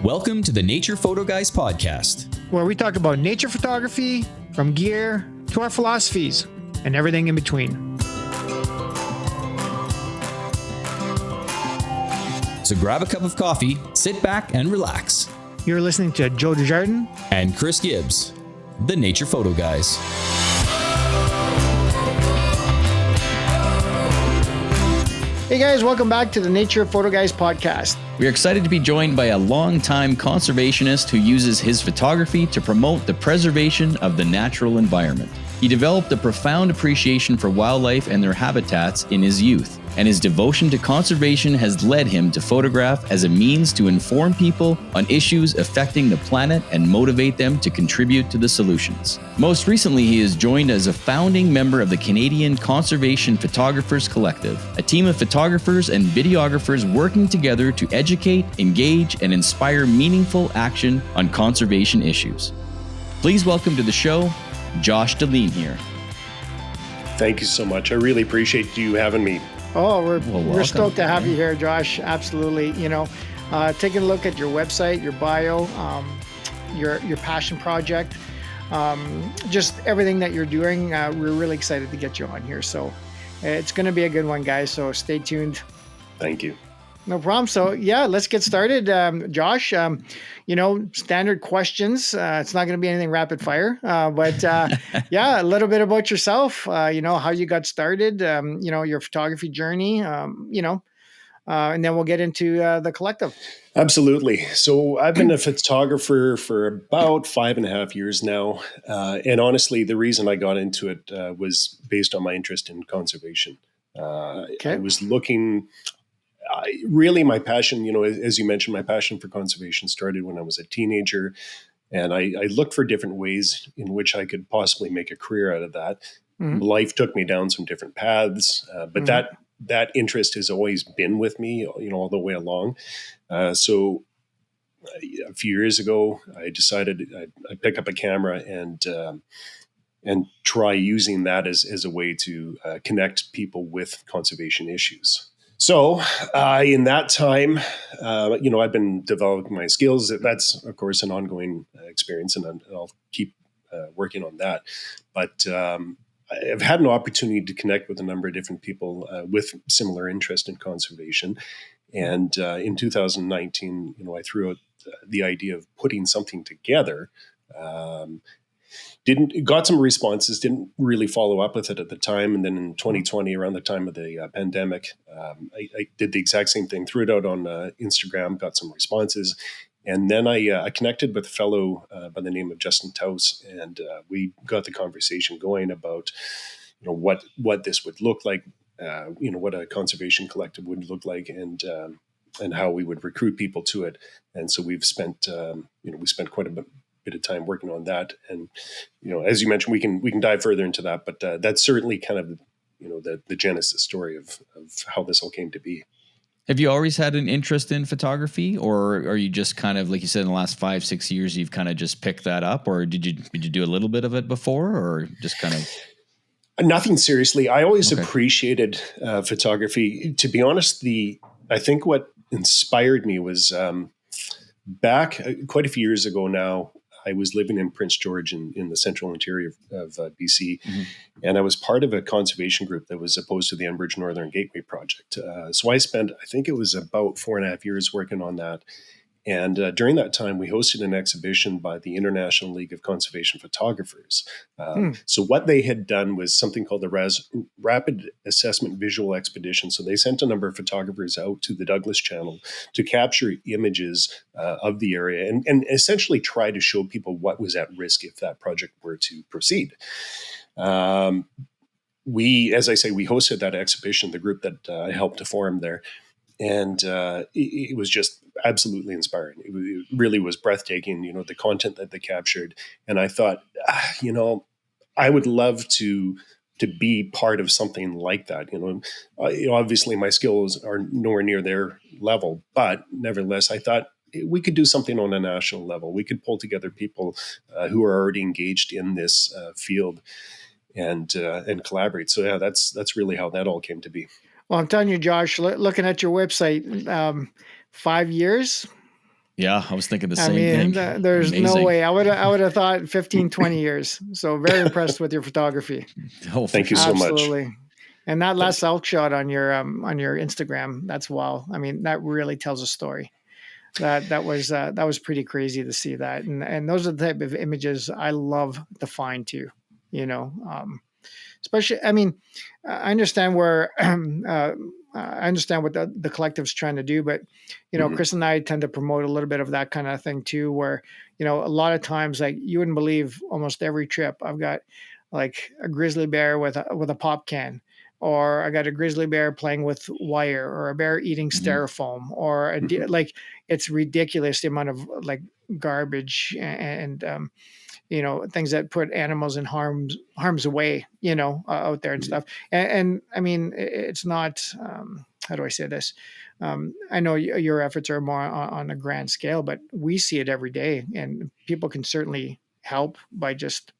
Welcome to the Nature Photo Guys podcast, where we talk about nature photography, from gear to our philosophies and everything in between. So grab a cup of coffee, sit back and relax. You're listening to Joe Desjardins and Chris Gibbs, the Nature Photo Guys. Hey guys, welcome back to the Nature Photo Guys podcast. We are excited to be joined by a longtime conservationist who uses his photography to promote the preservation of the natural environment. He developed a profound appreciation for wildlife and their habitats in his youth, and his devotion to conservation has led him to photograph as a means to inform people on issues affecting the planet and motivate them to contribute to the solutions. Most recently, he is joined as a founding member of the Canadian Conservation Photographers Collective, a team of photographers and videographers working together to educate, engage, and inspire meaningful action on conservation issues. Please welcome to the show, Josh DeLeenheer. Thank you so much. I really appreciate you having me. Oh, we're stoked to have you here, Josh. Absolutely. You know, taking a look at your website, your bio, your passion project, just everything that you're doing. We're really excited to get you on here. So it's going to be a good one, guys. So stay tuned. Thank you. No problem. So yeah, let's get started. Josh, standard questions. It's not going to be anything rapid fire, but yeah, a little bit about yourself, how you got started, your photography journey, and then we'll get into the collective. Absolutely. So I've been a photographer for about 5.5 years now. And honestly, the reason I got into it was based on my interest in conservation. Okay. I was looking... really, my passion, as you mentioned, my passion for conservation started when I was a teenager, and I looked for different ways in which I could possibly make a career out of that. Mm-hmm. Life took me down some different paths, but that interest has always been with me, all the way along. So a few years ago, I decided I'd pick up a camera and try using that as a way to connect people with conservation issues. So in that time, I've been developing my skills. That's, of course, an ongoing experience, and I'll keep working on that. But I've had an opportunity to connect with a number of different people with similar interest in conservation. And in 2019, I threw out the idea of putting something together. Got some responses, didn't really follow up with it at the time. And then in 2020, around the time of the pandemic, I did the exact same thing, threw it out on Instagram, got some responses. And then I connected with a fellow by the name of Justin Taus, and we got the conversation going about, what this would look like, what a conservation collective would look like, and how we would recruit people to it. And so we've spent, we spent quite a bit of time working on that. And, as you mentioned, we can dive further into that, but that's certainly kind of, the genesis story of how this all came to be. Have you always had an interest in photography, or are you just kind of, like you said, in the last 5-6 years, you've kind of just picked that up, or did you do a little bit of it before, or just kind of? Nothing seriously. I always appreciated photography. To be honest, I think what inspired me was back quite a few years ago now. I was living in Prince George in the central interior of BC, and I was part of a conservation group that was opposed to the Enbridge Northern Gateway project. So I spent, I think it was about 4.5 years working on that. And during that time, we hosted an exhibition by the International League of Conservation Photographers. So what they had done was something called the Rapid Assessment Visual Expedition. So they sent a number of photographers out to the Douglas Channel to capture images of the area and essentially try to show people what was at risk if that project were to proceed. We hosted that exhibition, the group that I helped to form there. And it was just absolutely inspiring. It really was breathtaking, the content that they captured. And I thought, I would love to be part of something like that. Obviously my skills are nowhere near their level, but nevertheless, I thought we could do something on a national level. We could pull together people who are already engaged in this field and collaborate. So yeah, that's really how that all came to be. Well, I'm telling you, Josh, looking at your website, 5 years, Yeah, I was thinking the I same mean, thing. there's no Amazing. way. I would have thought 15, 20 years. So very impressed with your photography. Oh, for Thank you sure. so much. Absolutely. And that Thank last elk shot on your Instagram, that's wow. I mean, that really tells a story. That was pretty crazy to see that. And those are the type of images I love to find too. You know, especially, I mean, I understand where I understand what the collective's trying to do, but you know, Mhm. Chris and I tend to promote a little bit of that kind of thing too, where you know, a lot of times, like you wouldn't believe, almost every trip I've got like a grizzly bear with a pop can, or I got a grizzly bear playing with wire, or a bear eating Mhm. styrofoam, or Mhm. like it's ridiculous the amount of like garbage and you know, things that put animals in harm's way, you know, out there and Mhm. stuff. And I mean, it's not. How do I say this? I know your efforts are more on a grand scale, but we see it every day, and people can certainly help by just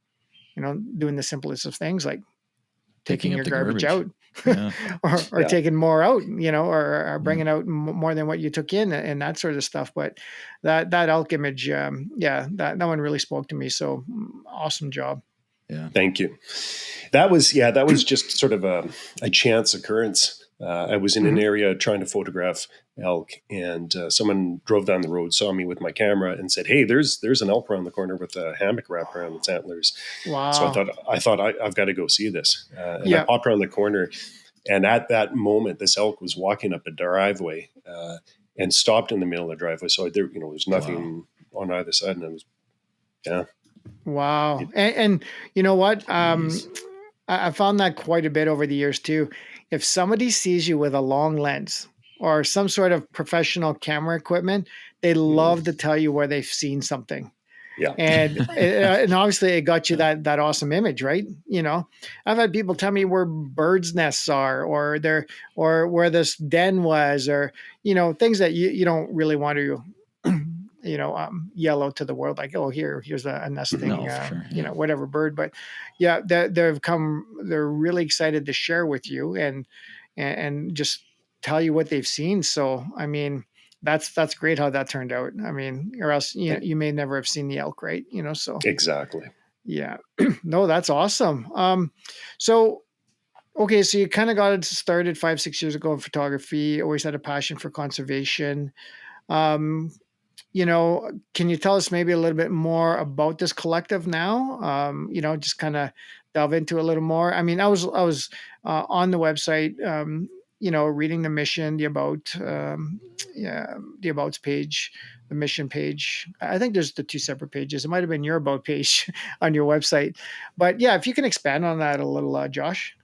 you know doing the simplest of things like Picking taking up your the garbage garbage. out Yeah. or Yeah. taking more out, you know, or Yeah. bringing out more than what you took in and that sort of stuff. But that elk image, yeah, that one really spoke to me. So awesome job. Yeah. Thank you. That was just sort of a chance occurrence. I was in an Mhm. area trying to photograph elk, and someone drove down the road, saw me with my camera, and said, "Hey, there's an elk around the corner with a hammock wrapped around its antlers." So Wow. I've got to go see this, and I Yeah. popped around the corner, and at that moment, this elk was walking up a driveway and stopped in the middle of the driveway. So there's Wow. nothing on either side, and it was yeah. Wow. It, And you know what? Jeez. I found that quite a bit over the years too. If somebody sees you with a long lens or some sort of professional camera equipment, they mm, love to tell you where they've seen something. yeah. And obviously it got you that awesome image, right? You know, I've had people tell me where birds' nests are, or where this den was, or you know, things that you don't really want to, you know, yell out to the world like, oh, here's a nesting, No, for sure. you Yeah. know, whatever bird. But yeah, they're really excited to share with you and just tell you what they've seen. So I mean that's great how that turned out. I mean, or else you may never have seen the elk, right? You know, so Exactly. yeah, no, that's awesome. So okay, so you kind of got it started 5, 6 years ago in photography. Always had a passion for conservation. Um, you know, can you tell us maybe a little bit more about this collective now? You know, just kind of delve into a little more. I mean, I was on the website, you know, reading the mission, the about, yeah, the abouts page, the mission page. I think there's the two separate pages. It might have been your about page on your website, but yeah, if you can expand on that a little, Josh.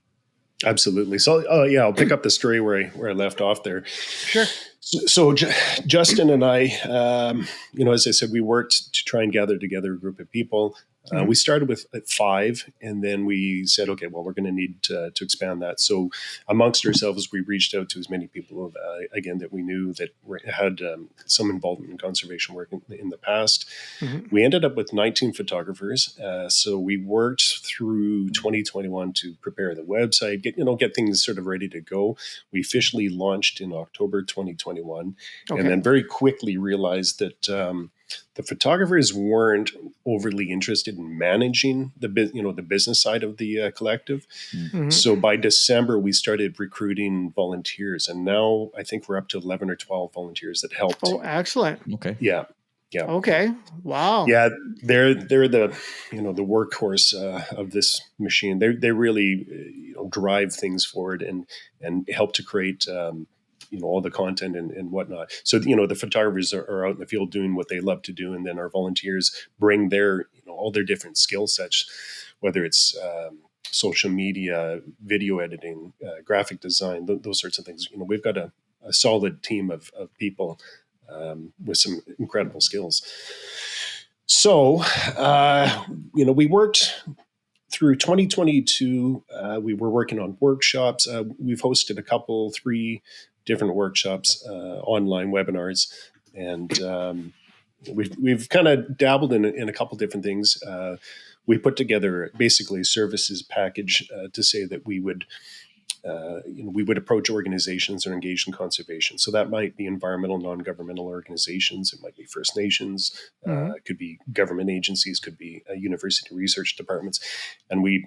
Absolutely. So, yeah, I'll pick up the story where I left off there. Sure. So, Justin and I, as I said, we worked to try and gather together a group of people. We Mhm. started with at 5, and then we said, okay, well, we're going to need to expand that. So, amongst ourselves, we reached out to as many people, again, that we knew that had some involvement in conservation work in the past. Mhm. We ended up with 19 photographers. So we worked through 2021 to prepare the website, get things sort of ready to go. We officially launched in October 2021, and Okay. then very quickly realized that the photographers weren't overly interested in managing the business side of the collective. Mm. Mhm. So by December, we started recruiting volunteers, and now I think we're up to 11 or 12 volunteers that helped. Oh, excellent. Okay. Yeah, yeah. Okay. Wow. Yeah, they're the the workhorse of this machine. They really drive things forward and help to create all the content and whatnot. So the photographers are out in the field doing what they love to do, and then our volunteers bring their all their different skill sets, whether it's social media, video editing, graphic design, those sorts of things. We've got a solid team of people with some incredible skills. So, we worked through 2022. We were working on workshops. We've hosted three different workshops, online webinars, and we've kind of dabbled in a couple different things. We put together basically a services package to say that we would we would approach organizations that are engaged in conservation. So that might be environmental, non-governmental organizations. It might be First Nations. It could be government agencies. Could be university research departments. And we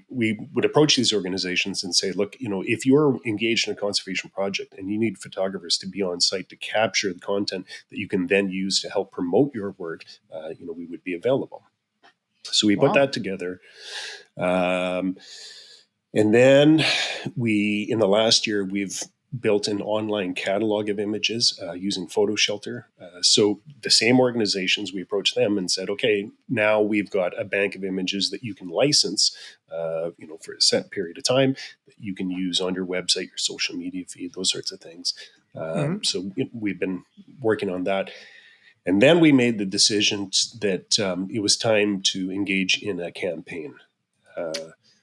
would approach these organizations and say, look, if you're engaged in a conservation project and you need photographers to be on site to capture the content that you can then use to help promote your work, we would be available. So we put that together. And then in the last year, we've built an online catalog of images using Photo Shelter. So the same organizations, we approached them and said, okay, now we've got a bank of images that you can license, for a set period of time that you can use on your website, your social media feed, those sorts of things. So we've been working on that. And then we made the decision that it was time to engage in a campaign.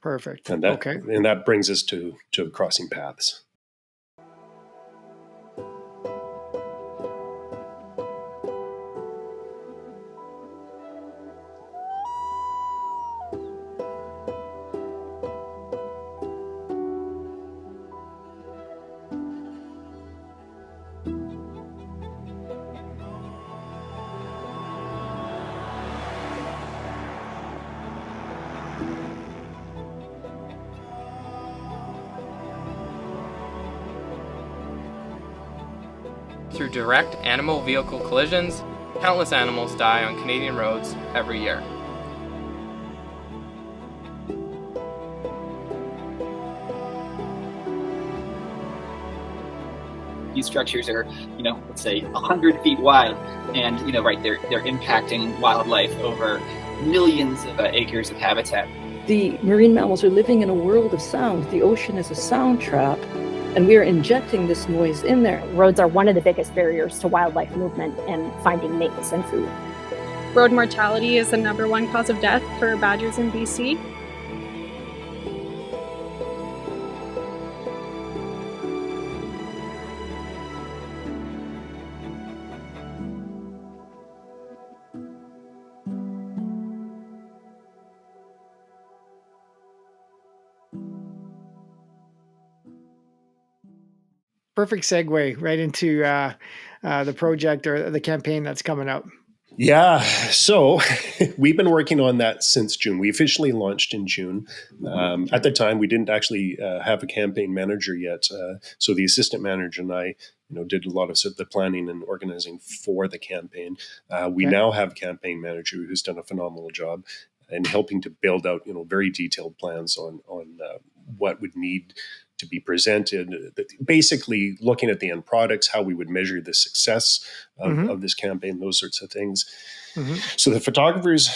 Perfect. And that brings us to Crossing Paths. Through direct animal vehicle collisions, countless animals die on Canadian roads every year. These structures are, let's say 100 feet wide, and they're impacting wildlife over millions of acres of habitat. The marine mammals are living in a world of sound. The ocean is a sound trap, and we are injecting this noise in there. Roads are one of the biggest barriers to wildlife movement and finding mates and food. Road mortality is the #1 cause of death for badgers in BC. Perfect segue right into the project or the campaign that's coming up. Yeah, so we've been working on that since June. We officially launched in June. At the time, we didn't actually have a campaign manager yet. So the assistant manager and I, did a lot of the planning and organizing for the campaign. We now have a campaign manager who's done a phenomenal job in helping to build out, very detailed plans on what would need to be presented, basically looking at the end products, how we would measure the success of this campaign, those sorts of things. So the photographers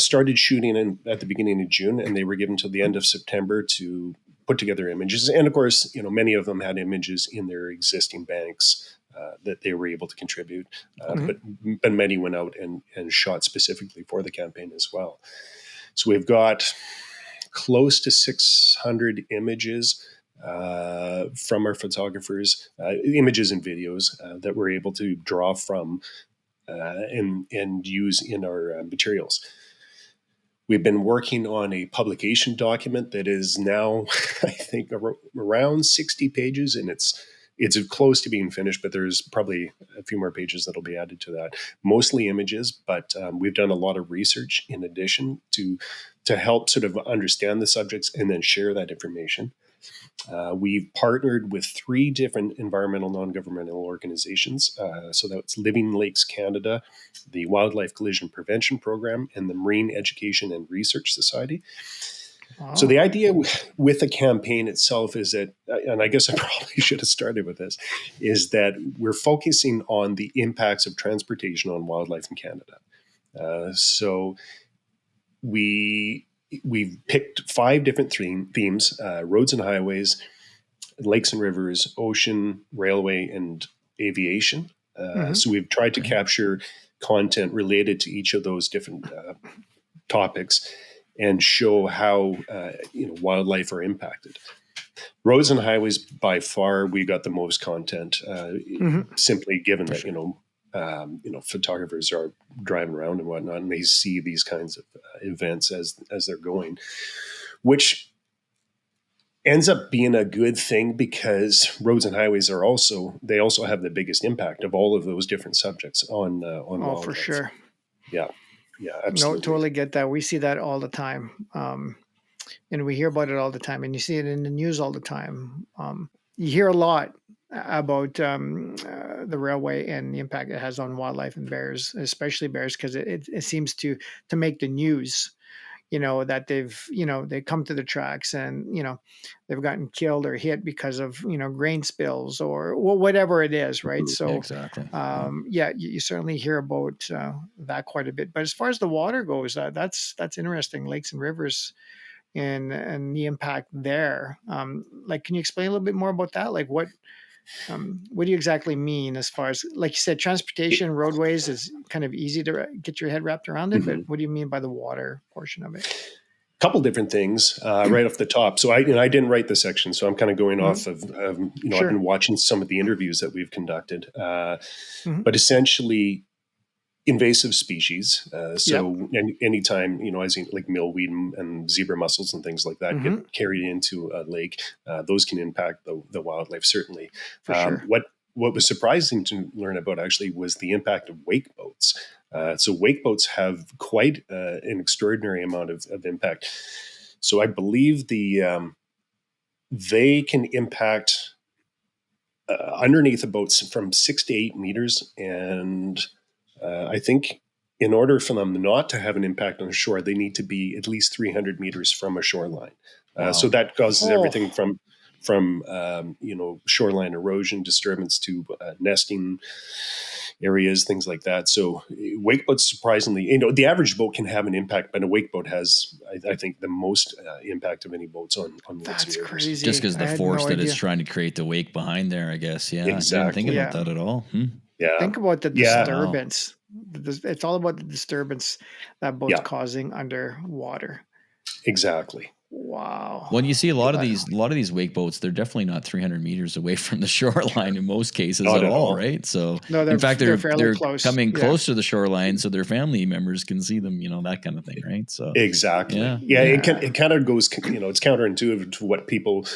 started shooting at the beginning of June, and they were given till the end of September to put together images. And of course, many of them had images in their existing banks that they were able to contribute, but many went out and shot specifically for the campaign as well. So we've got close to 600 images from our photographers, images and videos that we're able to draw from and use in our materials. We've been working on a publication document that is now, I think, around 60 pages, and it's close to being finished, but there's probably a few more pages that'll be added to that. Mostly images, but we've done a lot of research in addition to help sort of understand the subjects and then share that information. We've partnered with 3 different environmental non-governmental organizations. So that's Living Lakes Canada, the Wildlife Collision Prevention Program, and the Marine Education and Research Society. Wow. So the idea with the campaign itself is that, and I guess I probably should have started with this, is that we're focusing on the impacts of transportation on wildlife in Canada. So we've picked 5 different themes: roads and highways, lakes and rivers, ocean, railway, and aviation. So we've tried to capture content related to each of those different topics and show how wildlife are impacted. Roads and highways, by far, we got the most content, simply given that photographers are driving around and whatnot, and they see these kinds of events as they're going, which ends up being a good thing because roads and highways they also have the biggest impact of all of those different subjects on wildlife. For sure. Yeah, No, absolutely. totally get that. We see that all the time. And we hear about it all the time, and you see it in the news all the time. You hear a lot about the railway and the impact it has on wildlife and bears, especially bears, because it seems to make the news. That they come to the tracks and they've gotten killed or hit because of grain spills or whatever it is, right? Yeah, So exactly. you certainly hear about that quite a bit. But as far as the water goes, that's interesting. Lakes and rivers and the impact there. Like, can you explain a little bit more about that? Like, what do you exactly mean as far as, like you said, transportation, roadways is kind of easy to get your head wrapped around it, but what do you mean by the water portion of it? Couple different things right off the top. So I didn't write the section, so I'm kind of going off of Sure. I've been watching some of the interviews that we've conducted, Mhm. but essentially invasive species. Anytime, as in like millweed and zebra mussels and things like that get carried into a lake, those can impact the wildlife, certainly. For sure. What was surprising to learn about actually was the impact of wake boats. So wake boats have quite an extraordinary amount of impact. So I believe they can impact underneath the boats from 6 to 8 meters, and I think in order for them not to have an impact on the shore, they need to be at least 300 meters from a shoreline. Wow. So that causes everything from shoreline erosion disturbance to nesting areas, things like that. So wake boats, surprisingly, the average boat can have an impact, but a wake boat has, I think, the most impact of any boats on lakes and That's rivers. crazy. Just because the force that idea. it's trying to create the wake behind there, I guess. Yeah, Exactly. I didn't think about Yeah. that at all. Yeah. Think about the Yeah. disturbance. It's all about the disturbance that boat's Yeah. causing underwater. Exactly. Wow. When you see a lot of these wake boats, they're definitely not 300 meters away from the shoreline in most cases Not at at all, all. right? So No, in fact, they're fairly close. coming Yeah. close to the shoreline, so their family members can see them. That kind of thing, right? So Exactly. Yeah. It kind of goes, it's counterintuitive to what people,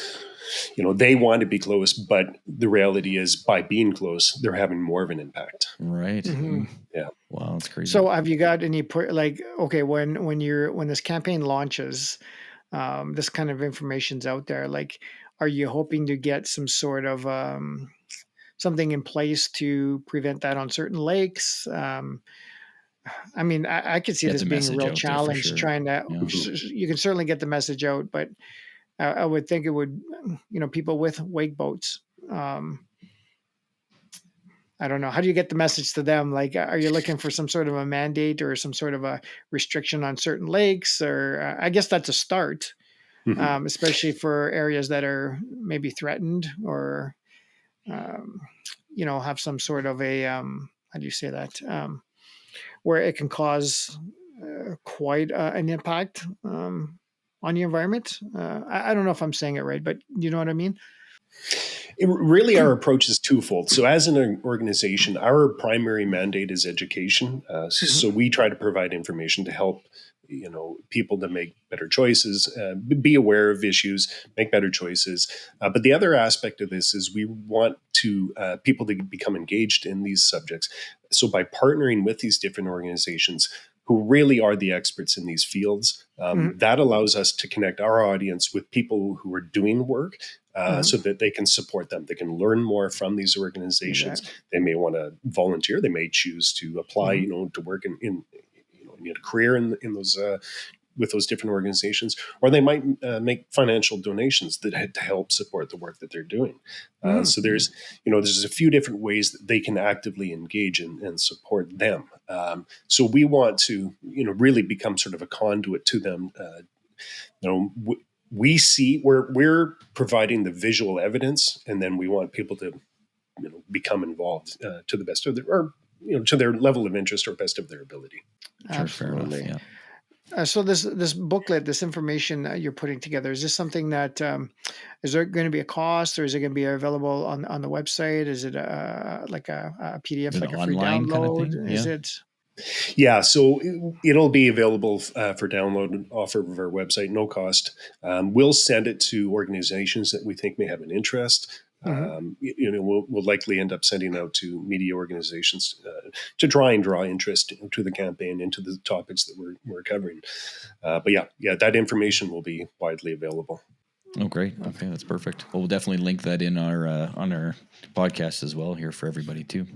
they want to be close, but the reality is by being close, they're having more of an impact. Right. Mhm. Yeah. Wow, that's crazy. So have you got any okay, when this campaign launches, this kind of information's out there, like, are you hoping to get some sort of something in place to prevent that on certain lakes? I mean, I could see Get this the being a message real out there for challenge sure. trying to, Yeah. you can certainly get the message out, but I would think it would, people with wake boats, I don't know. How do you get the message to them? Like, are you looking for some sort of a mandate or some sort of a restriction on certain lakes? Or I guess that's a start, Mhm. especially for areas that are maybe threatened or, have some sort of a, how do you say that? Where it can cause quite an impact on the environment. I don't know if I'm saying it right, but you know what I mean? Really, our approach is twofold. So, as an organization, our primary mandate is education. So, we try to provide information to help, people to make better choices, be aware of issues, make better choices. But the other aspect of this is we want people to become engaged in these subjects. So, by partnering with these different organizations who really are the experts in these fields, that allows us to connect our audience with people who are doing work. So that they can support them. They can learn more from these organizations. Exactly. They may want to volunteer. They may choose to apply, to work in a career in those with those different organizations, or they might make financial donations to help support the work that they're doing. So there's a few different ways that they can actively engage and support them. So we want to really become sort of a conduit to them. We're providing the visual evidence, and then we want people to become involved to the best of to their level of interest or best of their ability. Sure, fair enough, Absolutely. yeah. So this booklet, this information that you're putting together, is this something that is there going to be a cost, or is it going to be available on the website? Is it like a PDF, Is it like a free online kind of download? thing? Is Yeah. it? Yeah, so it'll be available for download off of our website, no cost. We'll send it to organizations that we think may have an interest. We'll likely end up sending out to media organizations to try and draw interest to the campaign, into the topics that we're covering. But yeah, that information will be widely available. Oh, great. Okay, that's perfect. Well, we'll definitely link that in our on our podcast as well here for everybody too.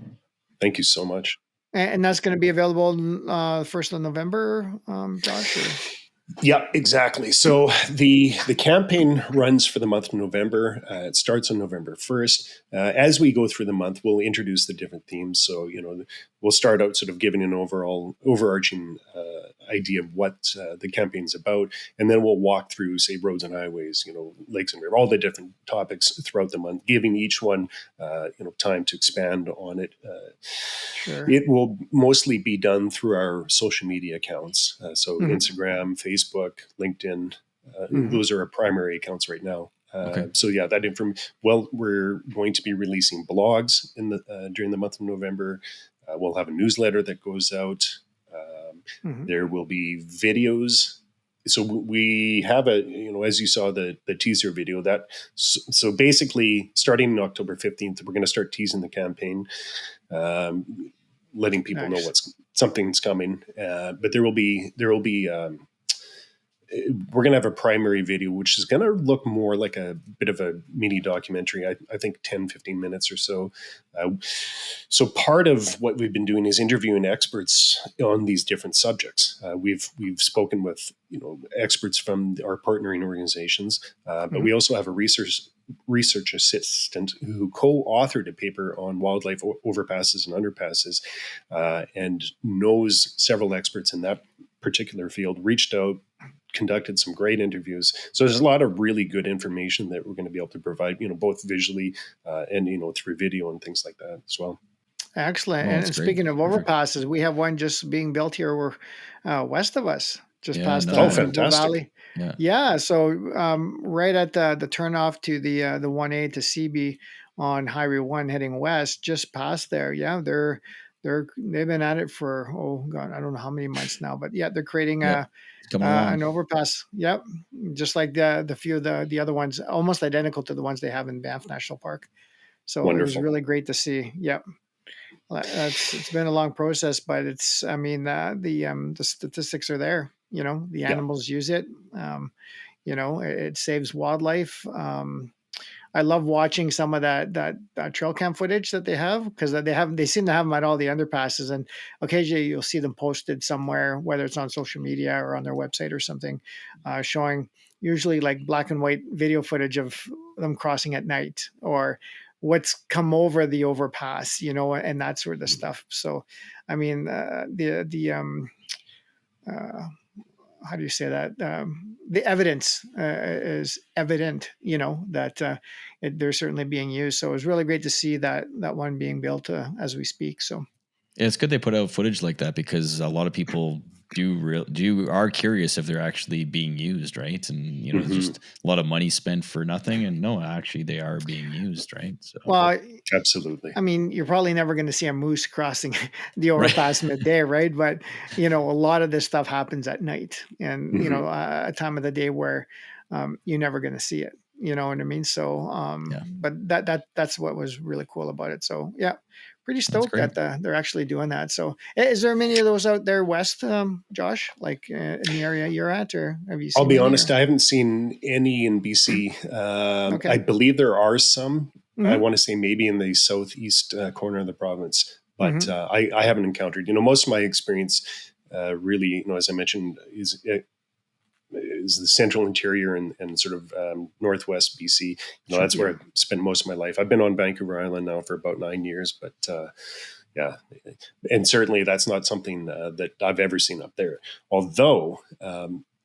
Thank you so much. And that's going to be available 1st of November, Josh? Or? Yeah, exactly. So the campaign runs for the month of November. It starts on November 1st. As we go through the month, we'll introduce the different themes. So, we'll start out sort of giving an overarching idea of what the campaign's about. And then we'll walk through, say, roads and highways, lakes and rivers, all the different topics throughout the month, giving each one, time to expand on it. Sure. It will mostly be done through our social media accounts. So Instagram, Facebook, LinkedIn, those are our primary accounts right now. So yeah, that information. Well, we're going to be releasing blogs during the month of November. We'll have a newsletter that goes out. There will be videos. So we have as you saw the teaser video, so basically starting on October 15th, we're going to start teasing the campaign, letting people know something's coming. But there will be we're going to have a primary video, which is going to look more like a bit of a mini documentary. I think 10, 15 minutes or so. So part of what we've been doing is interviewing experts on these different subjects. We've spoken with, experts from our partnering organizations, but we also have a research assistant who co-authored a paper on wildlife overpasses and underpasses, and knows several experts in that particular field, reached out, conducted some great interviews. So there's a lot of really good information that we're going to be able to provide, both visually and, through video and things like that as well. Excellent. And speaking of overpasses, we have one just being built here west of us, just past the fantastic. Valley. Yeah. So right at the turnoff to the 1A to CB on Highway 1 heading west, just past there. Yeah, they've been at it for, I don't know how many months now, but yeah, they're creating an overpass. Yep. Just like the few of the other ones, almost identical to the ones they have in Banff National Park. So Wonderful. It was really great to see. Yep. It's been a long process, but the statistics are there. The animals use it. It saves wildlife. I love watching some of that trail cam footage that they have, because they seem to have them at all the underpasses, and occasionally you'll see them posted somewhere, whether it's on social media or on their website or something, showing usually like black and white video footage of them crossing at night, or what's come over the overpass, and that sort of stuff. So, how do you say that? The evidence is evident, that they're certainly being used. So it was really great to see that one being built as we speak. So it's good they put out footage like that, because a lot of people are curious if they're actually being used, right? And it's just a lot of money spent for nothing. And no, actually they are being used, right? So absolutely. You're probably never going to see a moose crossing the overpass midday, right? But a lot of this stuff happens at night, and a time of the day where you're never going to see it. You know what I mean? So, but that's what was really cool about it. So yeah, pretty stoked that they're actually doing that. So is there many of those out there west, Josh, like in the area you're at, or have you seen? I'll be honest, I haven't seen any in BC. I believe there are some. I want to say maybe in the southeast corner of the province, but I haven't encountered. Most of my experience really, as I mentioned, is the central interior and sort of northwest BC. That's where I've spent most of my life. I've been on Vancouver Island now for about 9 years, but and certainly that's not something that I've ever seen up there. Although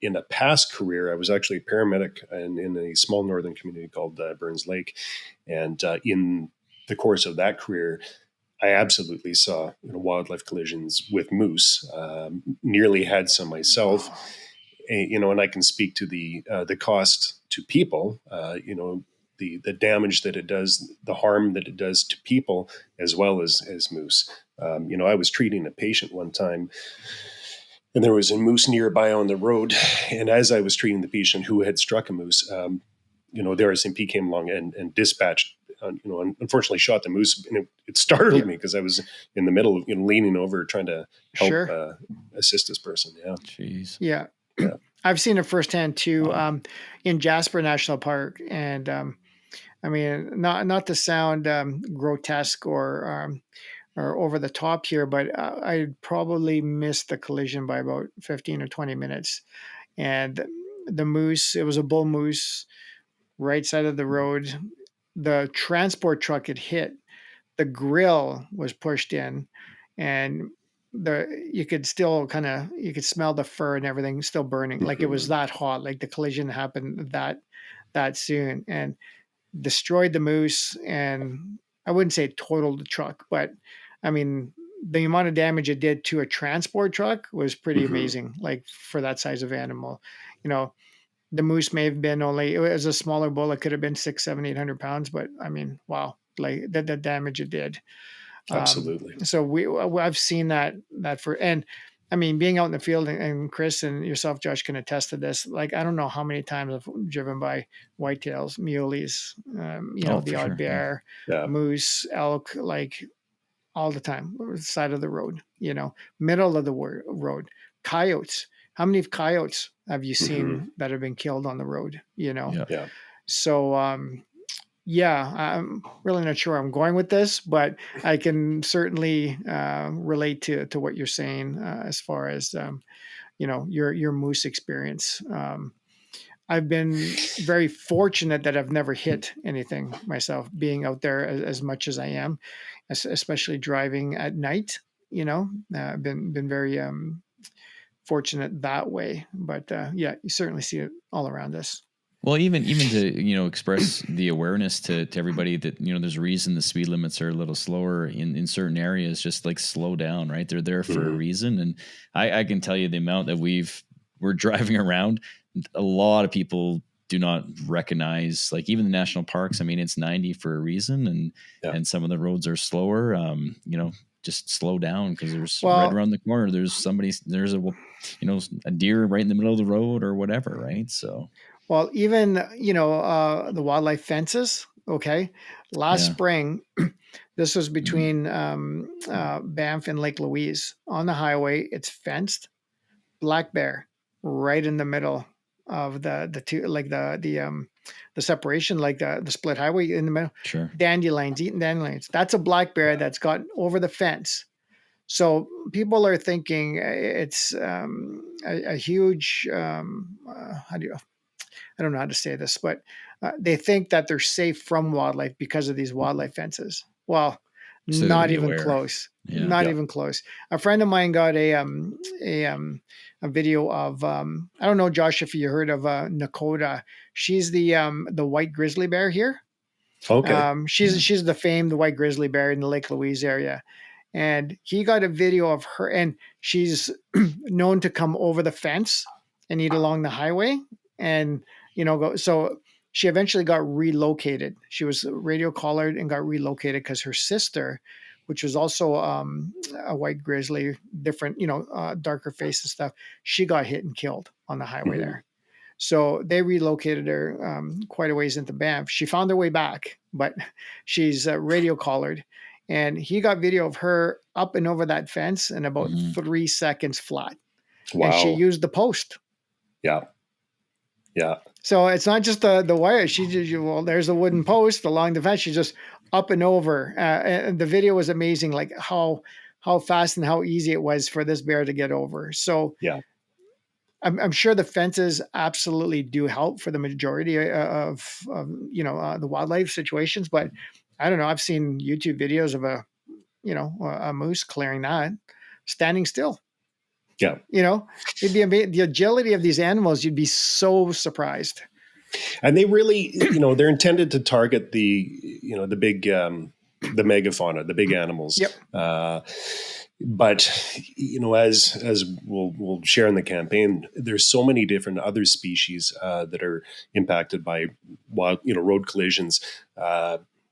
in a past career, I was actually a paramedic in a small northern community called Burns Lake, and in the course of that career, I absolutely saw wildlife collisions with moose. Nearly had some myself. And I can speak to the cost to people, the damage that it does, the harm that it does to people, as well as moose. I was treating a patient one time, and there was a moose nearby on the road. And as I was treating the patient who had struck a moose, the RSMP came along and dispatched, unfortunately shot the moose. And it startled me because I was in the middle of, leaning over trying to help assist this person. Yeah. Jeez. Yeah. I've seen it firsthand too, in Jasper National Park. And not to sound grotesque or over the top here, but I probably missed the collision by about 15 or 20 minutes. And the moose, it was a bull moose, right side of the road. The transport truck had hit. The grill was pushed in, and you could still you could smell the fur and everything still burning. Like it was that hot. Like the collision happened that soon and destroyed the moose. And I wouldn't say totaled the truck, but I mean, the amount of damage it did to a transport truck was pretty amazing. Like for that size of animal, the moose may have been it was a smaller bull. It could have been 600, 700, 800 pounds, but I mean, wow, like the damage it did. Absolutely. So I've seen that and I mean, being out in the field, and Chris and yourself, Josh, can attest to this. Like, I don't know how many times I've driven by whitetails, muleys, the odd bear, moose, elk, like all the time, side of the road, middle of the road, coyotes. How many coyotes have you seen that have been killed on the road? Yeah. So, I'm really not sure I'm going with this, but I can certainly relate to what you're saying as far as your moose experience. I've been very fortunate that I've never hit anything myself, being out there as much as I am, especially driving at night. I've been very fortunate that way. But you certainly see it all around us. Well, even to, express the awareness to everybody that, there's a reason the speed limits are a little slower in certain areas, just like slow down, right? They're there for a reason. And I can tell you the amount that we're driving around, a lot of people do not recognize, like even the national parks. I mean, it's 90 for a reason. And some of the roads are slower, just slow down because there's right around the corner. There's a deer right in the middle of the road or whatever. Right. So. Well, even, the wildlife fences, okay? Last spring, this was between Banff and Lake Louise. On the highway, it's fenced. Black bear right in the middle of the two, like the separation, like the split highway in the middle. Sure. Dandelions, eating dandelions. That's a black bear that's gotten over the fence. So people are thinking it's a huge, I don't know how to say this, but they think that they're safe from wildlife because of these wildlife fences. Well, so not even close. Yeah. Not even close. A friend of mine got a video of I don't know, Josh, if you heard of Nakota. She's the white grizzly bear here. Okay. She's the famed white grizzly bear in the Lake Louise area. And he got a video of her, and she's known to come over the fence and eat along the highway. And, so she eventually got relocated. She was radio collared and got relocated because her sister, which was also a white grizzly, different, darker face and stuff, she got hit and killed on the highway there. So they relocated her quite a ways into Banff. She found her way back, but she's radio collared. And he got video of her up and over that fence in about 3 seconds flat. Wow. And she used the post. Yeah. Yeah. So it's not just the wire. There's a wooden post along the fence. She's just up and over. And the video was amazing, like how fast and how easy it was for this bear to get over. So yeah, I'm sure the fences absolutely do help for the majority of the wildlife situations. But I don't know. I've seen YouTube videos of a moose clearing that, standing still. Yeah. It'd be amazing. The agility of these animals, you'd be so surprised. And they really, they're intended to target the big, the megafauna, the big animals. Yep. But, as we'll share in the campaign, there's so many different other species that are impacted by road collisions.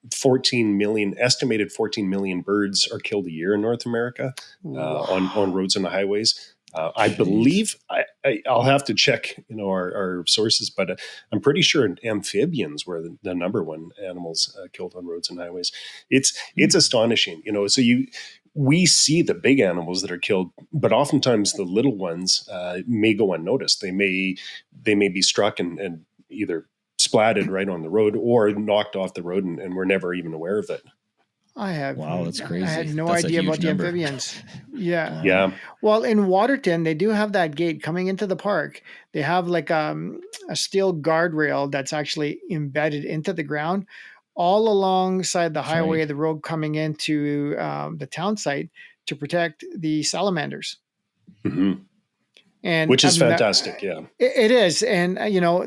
estimated 14 million birds are killed a year in North America on roads and the highways. I believe I'll have to check, our sources, but I'm pretty sure amphibians were the number one animals killed on roads and highways. It's astonishing, So we see the big animals that are killed, but oftentimes the little ones may go unnoticed. They may be struck and either splatted right on the road or knocked off the road, and we're never even aware of it. Wow, that's crazy. I had no That's a idea huge about the number. amphibians. Yeah. Yeah. Well, in Waterton, they do have that gate coming into the park. They have like a steel guardrail that's actually embedded into the ground all alongside the highway, right. the road coming into the town site to protect the salamanders. Mm-hmm. And which is fantastic. Yeah, it is. And,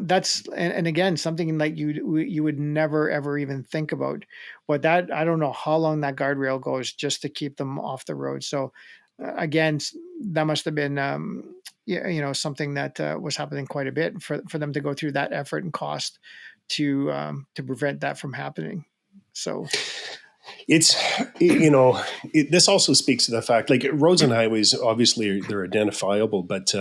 that's, and again, something like you would never, ever even think about. But that, I don't know how long that guardrail goes just to keep them off the road. So again, that must have been, something that was happening quite a bit for them to go through that effort and cost to prevent that from happening. So it's, this also speaks to the fact, like roads and highways, obviously they're identifiable, but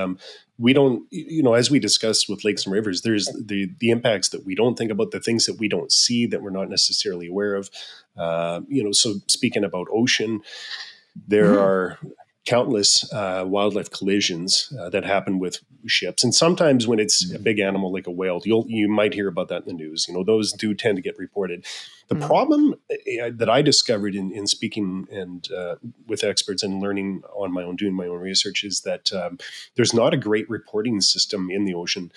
we don't, as we discussed with lakes and rivers, there's the impacts that we don't think about, the things that we don't see that we're not necessarily aware of. So speaking about ocean, there are countless wildlife collisions that happen with ships, and sometimes when it's a big animal like a whale, you might hear about that in the news. Those do tend to get reported. The problem that I discovered in speaking and with experts and learning on my own, doing my own research, is that there's not a great reporting system in the ocean.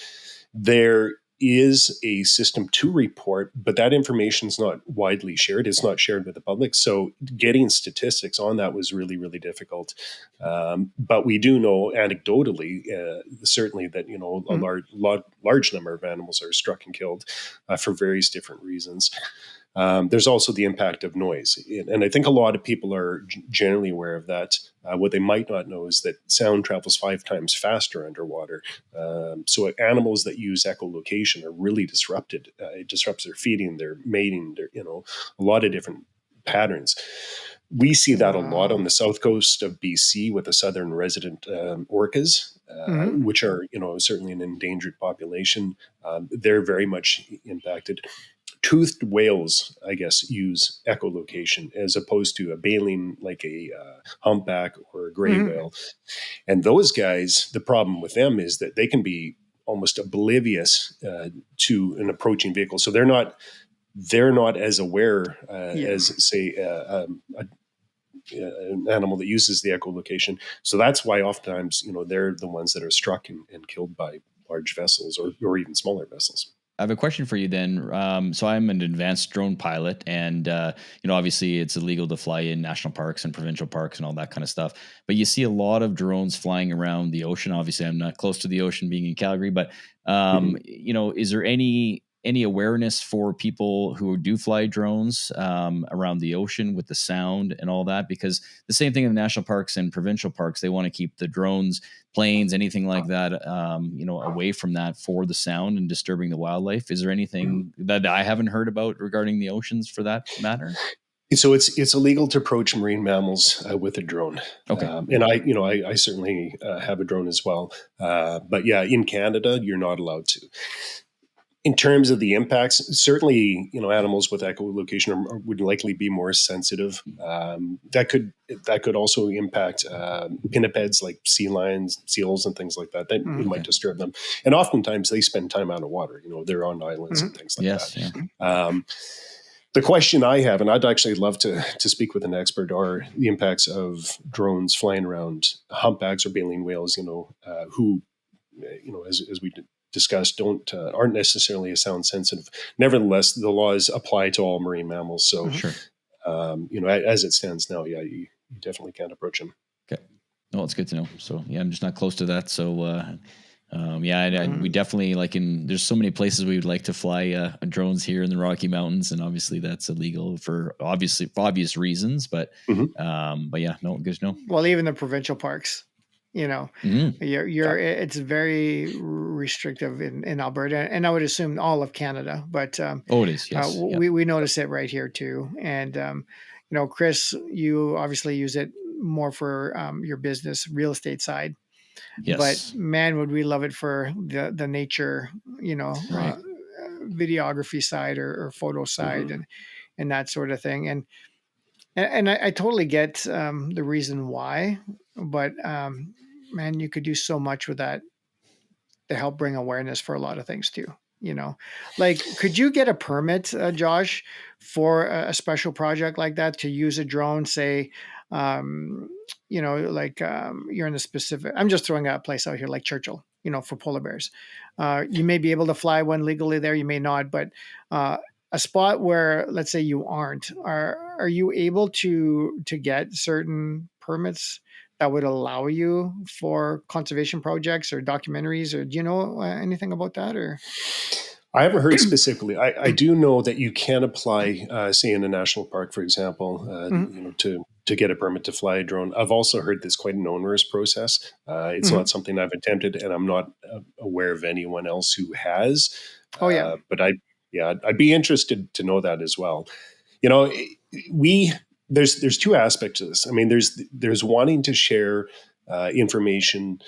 There is a system to report, but that information is not widely shared. It's not shared with the public. So getting statistics on that was really, really difficult. But we do know anecdotally, certainly that, a large number of animals are struck and killed for various different reasons. There's also the impact of noise. And I think a lot of people are generally aware of that. What they might not know is that sound travels 5 times faster underwater. So animals that use echolocation are really disrupted. It disrupts their feeding, their mating, a lot of different patterns. We see that a lot on the south coast of BC with the southern resident orcas, which are, certainly an endangered population. They're very much impacted. Toothed whales, I guess, use echolocation as opposed to a baleen like a humpback or a gray whale. And those guys, the problem with them is that they can be almost oblivious to an approaching vehicle. So they're not as aware as, say, an animal that uses the echolocation. So that's why oftentimes, they're the ones that are struck and killed by large vessels or even smaller vessels. I have a question for you then. So I'm an advanced drone pilot, and obviously it's illegal to fly in national parks and provincial parks and all that kind of stuff. But you see a lot of drones flying around the ocean. Obviously, I'm not close to the ocean, being in Calgary. But is there any awareness for people who do fly drones around the ocean with the sound and all that? Because the same thing in the national parks and provincial parks, they want to keep the drones, planes, anything like that, away from that for the sound and disturbing the wildlife. Is there anything that I haven't heard about regarding the oceans for that matter? So it's illegal to approach marine mammals with a drone. Okay. And I certainly have a drone as well. But yeah, in Canada, you're not allowed to. In terms of the impacts, certainly, animals with echolocation would likely be more sensitive. That could also impact pinnipeds like sea lions, seals, and things like that. That might disturb them. And oftentimes they spend time out of water. They're on islands and things like that. Yeah. The question I have, and I'd actually love to speak with an expert, are the impacts of drones flying around humpbacks or baleen whales. Who, as we discussed, aren't necessarily as sound sensitive. Nevertheless, the laws apply to all marine mammals. So, as it stands now, you definitely can't approach them. Okay, well, it's good to know. So, I'm just not close to that. So, we definitely there's so many places we would like to fly drones here in the Rocky Mountains, and obviously that's illegal for obvious reasons. But, good to know. Well, even the provincial parks. It's very restrictive in Alberta, and I would assume all of Canada, but It is, yes. we notice it right here too. And Chris, you obviously use it more for your business real estate side, but Yes. man, would we love it for the nature, Right. videography side or photo side, and that sort of thing. And I totally get the reason why, but man, you could do so much with that to help bring awareness for a lot of things too. Like, could you get a permit, Josh, for a special project like that to use a drone? Say, you're in a specific. I'm just throwing out a place out here like Churchill, for polar bears. You may be able to fly one legally there, you may not, but a spot where, let's say, you aren't, are you able to get certain permits that would allow you for conservation projects or documentaries, or do you know anything about that? Or I haven't heard specifically. I do know that you can apply, say in a national park, for example, to get a permit to fly a drone. I've also heard this quite an onerous process. It's not something I've attempted, and I'm not aware of anyone else who has. Oh yeah, but I'd be interested to know that as well. There's two aspects to this. I mean, there's wanting to share information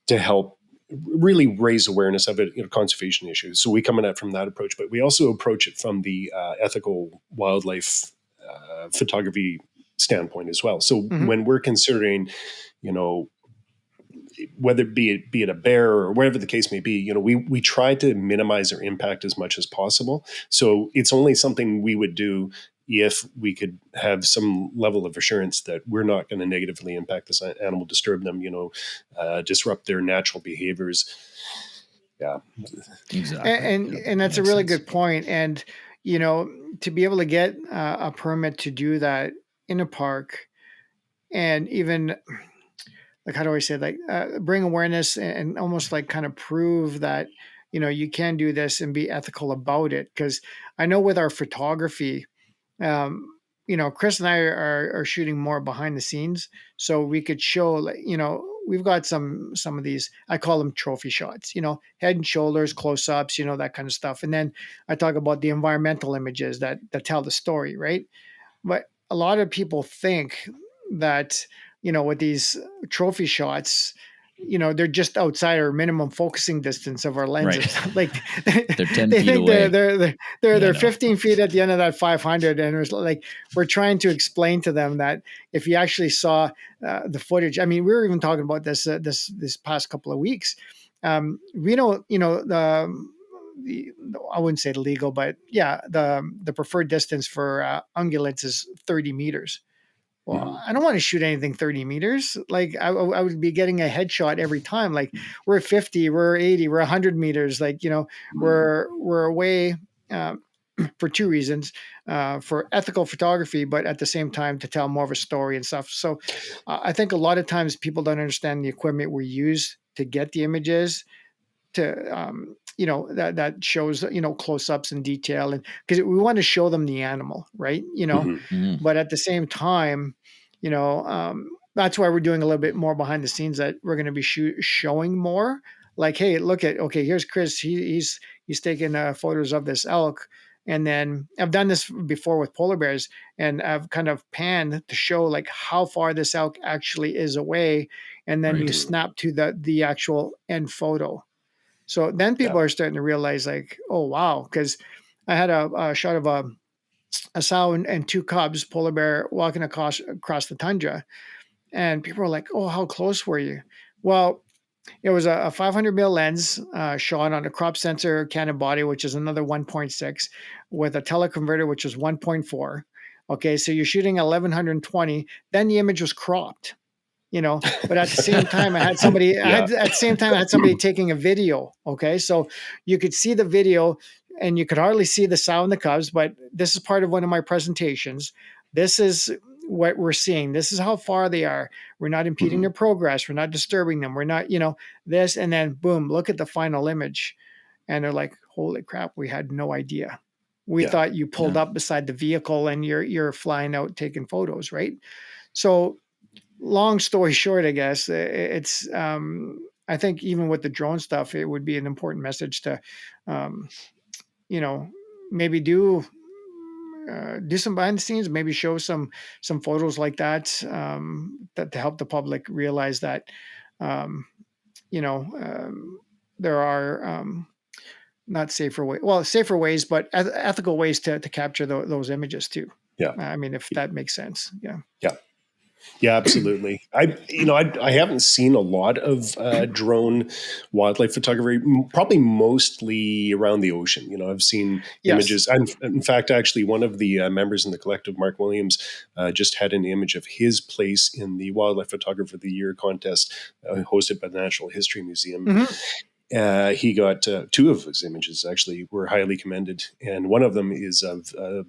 to help really raise awareness of it, conservation issues. So we come at it from that approach, but we also approach it from the ethical wildlife photography standpoint as well. So when we're considering, whether be it a bear or whatever the case may be, we try to minimize their impact as much as possible. So it's only something we would do if we could have some level of assurance that we're not going to negatively impact this animal, disturb them, disrupt their natural behaviors. Yeah, exactly. And that's a really good point. And, to be able to get a permit to do that in a park, and even like, how do I say, like, bring awareness and almost like kind of prove that, you can do this and be ethical about it. Because I know with our photography, Chris and I are shooting more behind the scenes, so we could show, like, we've got some of these, I call them trophy shots, head and shoulders, close ups, that kind of stuff. And then I talk about the environmental images that tell the story, right? But a lot of people think that, with these trophy shots, they're just outside our minimum focusing distance of our lenses. Right. Like they're 10 they feet think away. they're 15 feet at the end of that 500. And it's like, we're trying to explain to them that if you actually saw the footage, I mean, we were even talking about this past couple of weeks. We don't, the I wouldn't say legal, but yeah, the preferred distance for ungulates is 30 meters. Well, I don't want to shoot anything 30 meters. Like, I would be getting a headshot every time. Like, we're 50, we're 80, we're 100 meters. Like, we're away for two reasons, for ethical photography, but at the same time to tell more of a story and stuff. So I think a lot of times people don't understand the equipment we use to get the images, to that shows close-ups and detail, and because we want to show them the animal, right? But at the same time, that's why we're doing a little bit more behind the scenes, that we're going to be showing more, like, hey, okay, here's Chris, he's taking photos of this elk. And then I've done this before with polar bears, and I've kind of panned to show like how far this elk actually is away, and then you snap to the actual end photo. So then people are starting to realize, like, oh, wow. Because I had a shot of a sow and two cubs, polar bear, walking across the tundra. And people were like, oh, how close were you? Well, it was a 500 mil lens shot on a crop sensor Canon body, which is another 1.6, with a teleconverter, which is 1.4. Okay, so you're shooting 1120. Then the image was cropped. But at the same time, I had somebody, taking a video. Okay. So you could see the video and you could hardly see the sow and the cubs, but this is part of one of my presentations. This is what we're seeing. This is how far they are. We're not impeding their progress. We're not disturbing them. We're not, this, and then boom, look at the final image. And they're like, holy crap, we had no idea. We thought you pulled up beside the vehicle and you're flying out taking photos. Right. So long story short, I guess it's. I think even with the drone stuff, it would be an important message to, um, you know, maybe do some behind the scenes, maybe show some photos like that, that to help the public realize that, um, you know, there are not safer way, well, safer ways, but ethical ways to capture those images too. Yeah. I mean, if that makes sense. Yeah. Yeah. Yeah, absolutely. I haven't seen a lot of drone wildlife photography. Probably mostly around the ocean. I've seen Yes. images. And in fact, actually, one of the members in the collective, Mark Williams, just had an image of his place in the Wildlife Photographer of the Year contest hosted by the Natural History Museum. Mm-hmm. He got two of his images actually were highly commended, and one of them is of I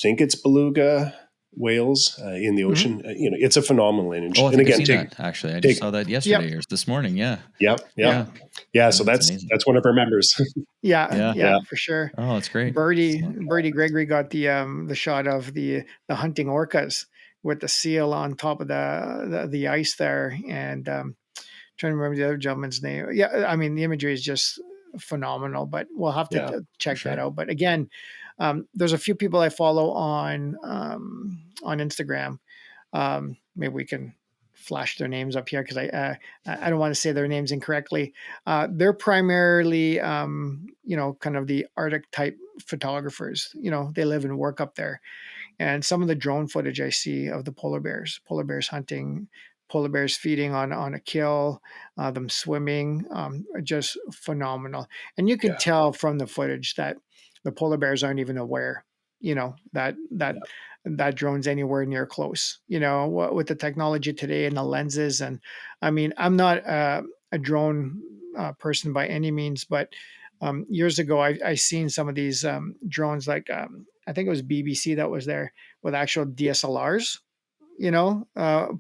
think it's beluga whales in the ocean. It's a phenomenal image. Oh, I and think again, I've seen that, actually. I just saw that yesterday or this morning. Yeah. Yeah. So that's one of our members. Yeah, for sure. Oh, that's great. Birdie Gregory got the shot of the hunting orcas with the seal on top of the ice there, and trying to remember the other gentleman's name. Yeah, I mean the imagery is just phenomenal, but we'll have to check that out. But again, there's a few people I follow on Instagram. Maybe we can flash their names up here because I don't want to say their names incorrectly. They're primarily kind of the Arctic type photographers. They live and work up there, and some of the drone footage I see of the polar bears hunting, polar bears feeding on a kill, them swimming, are just phenomenal. And you can tell from the footage that the polar bears aren't even aware, that drone's anywhere near close. With the technology today and the lenses, and I mean, I'm not a drone person by any means, but years ago I seen some of these drones, like I think it was BBC that was there with actual DSLRs,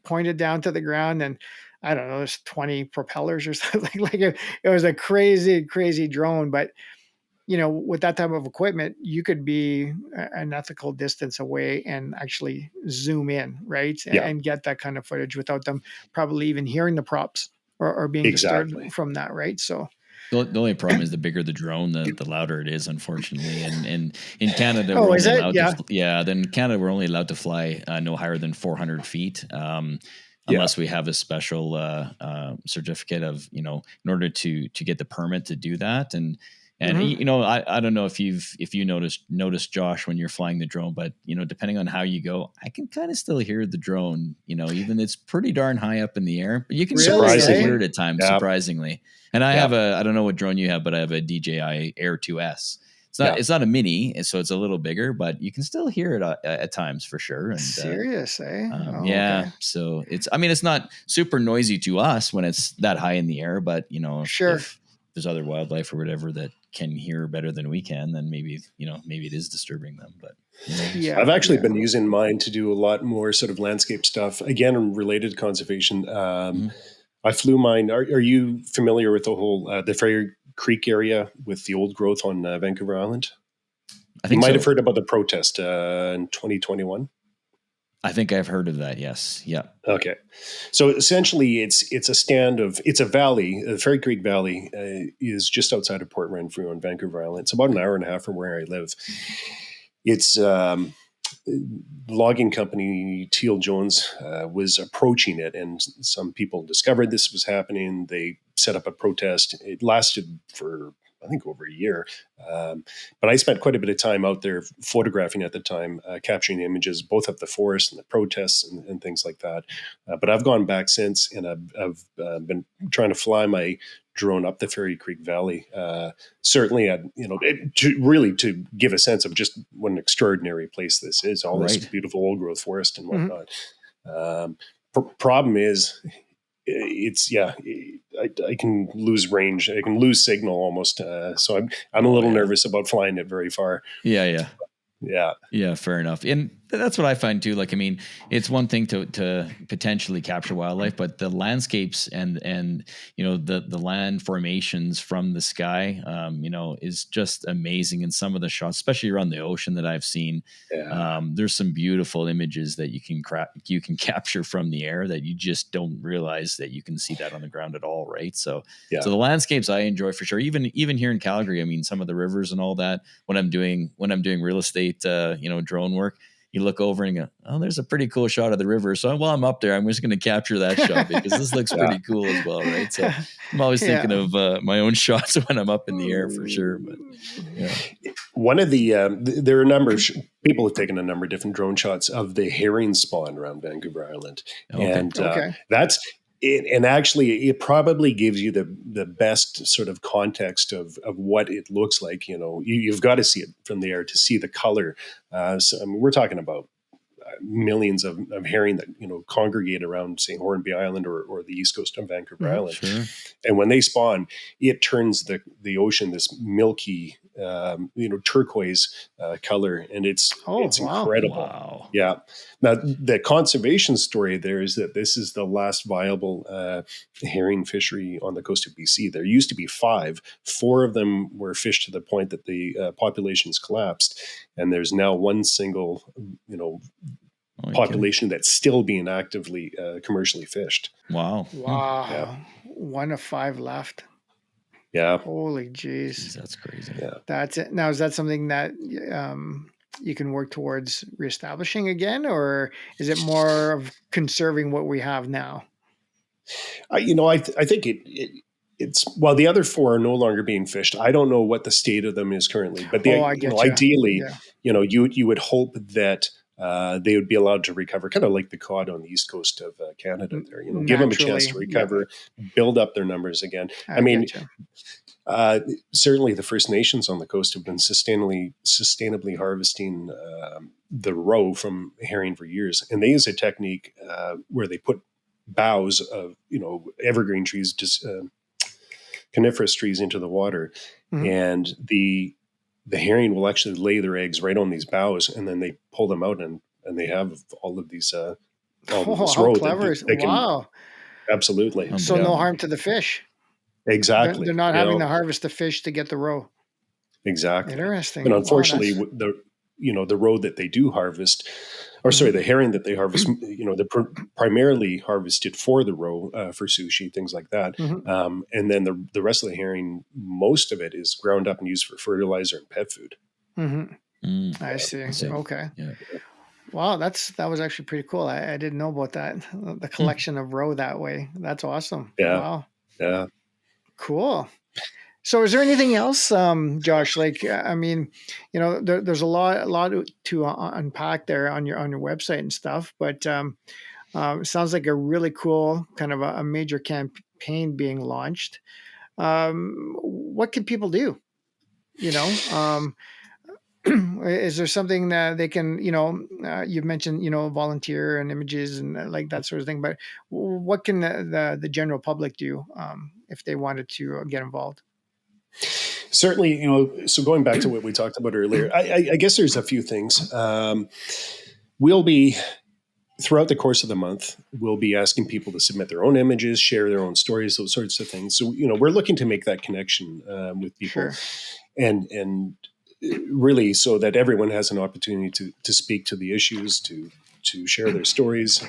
pointed down to the ground, and I don't know, there's 20 propellers or something. Like it was a crazy drone, but with that type of equipment, you could be an ethical distance away and actually zoom in, right? And get that kind of footage without them probably even hearing the props or being disturbed from that, right? So the only problem is the bigger the drone, the louder it is, unfortunately. And in Canada, we're only allowed then in Canada, we're only allowed to fly no higher than 400 feet. Unless we have a special certificate of, in order to get the permit to do that. And I don't know if you noticed Josh when you're flying the drone, but depending on how you go, I can kind of still hear the drone. Even it's pretty darn high up in the air, but you can still hear it at times, surprisingly. And I have I don't know what drone you have, but I have a DJI Air 2S. It's not a mini, so it's a little bigger, but you can still hear it at times for sure. And, serious, eh? Okay. So it's not super noisy to us when it's that high in the air, but if there's other wildlife or whatever that can hear better than we can, then maybe it is disturbing them. But I've actually been using mine to do a lot more sort of landscape stuff, again related to conservation. I flew mine. Are you familiar with the whole the Ferry Creek area with the old growth on Vancouver Island? I think you might have heard about the protest in 2021. I think I've heard of that. Yes. Yeah. Okay. So essentially it's a valley. The Ferry Creek Valley is just outside of Port Renfrew on Vancouver Island. It's about an hour and a half from where I live. It's logging company Teal Jones was approaching it, and some people discovered this was happening. They set up a protest. It lasted for, I think, over a year. But I spent quite a bit of time out there photographing at the time, capturing images both of the forest and the protests and things like that. But I've gone back since, and I've been trying to fly my drone up the Ferry Creek Valley. Certainly, to give a sense of just what an extraordinary place this is. All this beautiful old growth forest and whatnot. Problem is, I can lose range. I can lose signal almost. So I'm a little nervous about flying it very far. Yeah. Fair enough. And That's what I find too. Like, I mean, it's one thing to potentially capture wildlife, but the landscapes and the land formations from the sky, is just amazing. In some of the shots, especially around the ocean that I've seen, there's some beautiful images that you can capture from the air that you just don't realize that you can see that on the ground at all, right? So the landscapes I enjoy for sure. Even here in Calgary, I mean, some of the rivers and all that. When I'm doing real estate, drone work. You look over and you go, oh, there's a pretty cool shot of the river. So while I'm up there, I'm just going to capture that shot because this looks pretty cool as well, right? So I'm always thinking of my own shots when I'm up in the air for sure. But one of the there are a number of people have taken a number of different drone shots of the herring spawn around Vancouver Island, and that's. And actually, it probably gives you the best sort of context of what it looks like. You've got to see it from the air to see the color. So I mean, we're talking about millions of herring that congregate around, say, Hornby Island or the east coast of Vancouver Island. Sure. And when they spawn, it turns the ocean this milky, turquoise color, and it's incredible. Wow. Yeah. Now the conservation story there is that this is the last viable herring fishery on the coast of BC. There used to be 5. 4 of them were fished to the point that the populations collapsed, and there's now one single, population that's still being actively commercially fished. Wow. Yeah. 1 of 5 left. Yeah. Holy jeez. That's crazy. Yeah. That's it. Now, is that something that you can work towards reestablishing again, or is it more of conserving what we have now? I think it's the other 4 are no longer being fished. I don't know what the state of them is currently, but ideally, you would hope that they would be allowed to recover, kind of like the cod on the east coast of Canada there, give them a chance to recover, build up their numbers again. I mean, certainly the First Nations on the coast have been sustainably harvesting the roe from herring for years. And they use a technique where they put boughs of, evergreen trees, just coniferous trees into the water. Mm-hmm. And the herring will actually lay their eggs right on these boughs, and then they pull them out, and they have all of these. This roe clever! Wow, absolutely. So no harm to the fish. Exactly. They're not having to harvest the fish to get the roe. Exactly. Interesting. But unfortunately, the roe that they do harvest, or sorry, the herring that they harvest, they're primarily harvested for the roe, for sushi, things like that. Mm-hmm. And then the rest of the herring, most of it is ground up and used for fertilizer and pet food. Mm-hmm. I see. Okay. Yeah. Wow, that was actually pretty cool. I didn't know about that. The collection of roe that way. That's awesome. Yeah. Wow. Yeah. Cool. So is there anything else, Josh? Like, I mean, there's a lot to unpack there on your website and stuff, but it sounds like a really cool kind of a major campaign being launched. What can people do? Is there something that they can, you've mentioned, volunteer and images and like that sort of thing, but what can the general public do if they wanted to get involved? Certainly, so going back to what we talked about earlier, I guess there's a few things. We'll be, throughout the course of the month, we'll be asking people to submit their own images, share their own stories, those sorts of things. So, we're looking to make that connection with people. Sure. And really so that everyone has an opportunity to speak to the issues, to share their stories.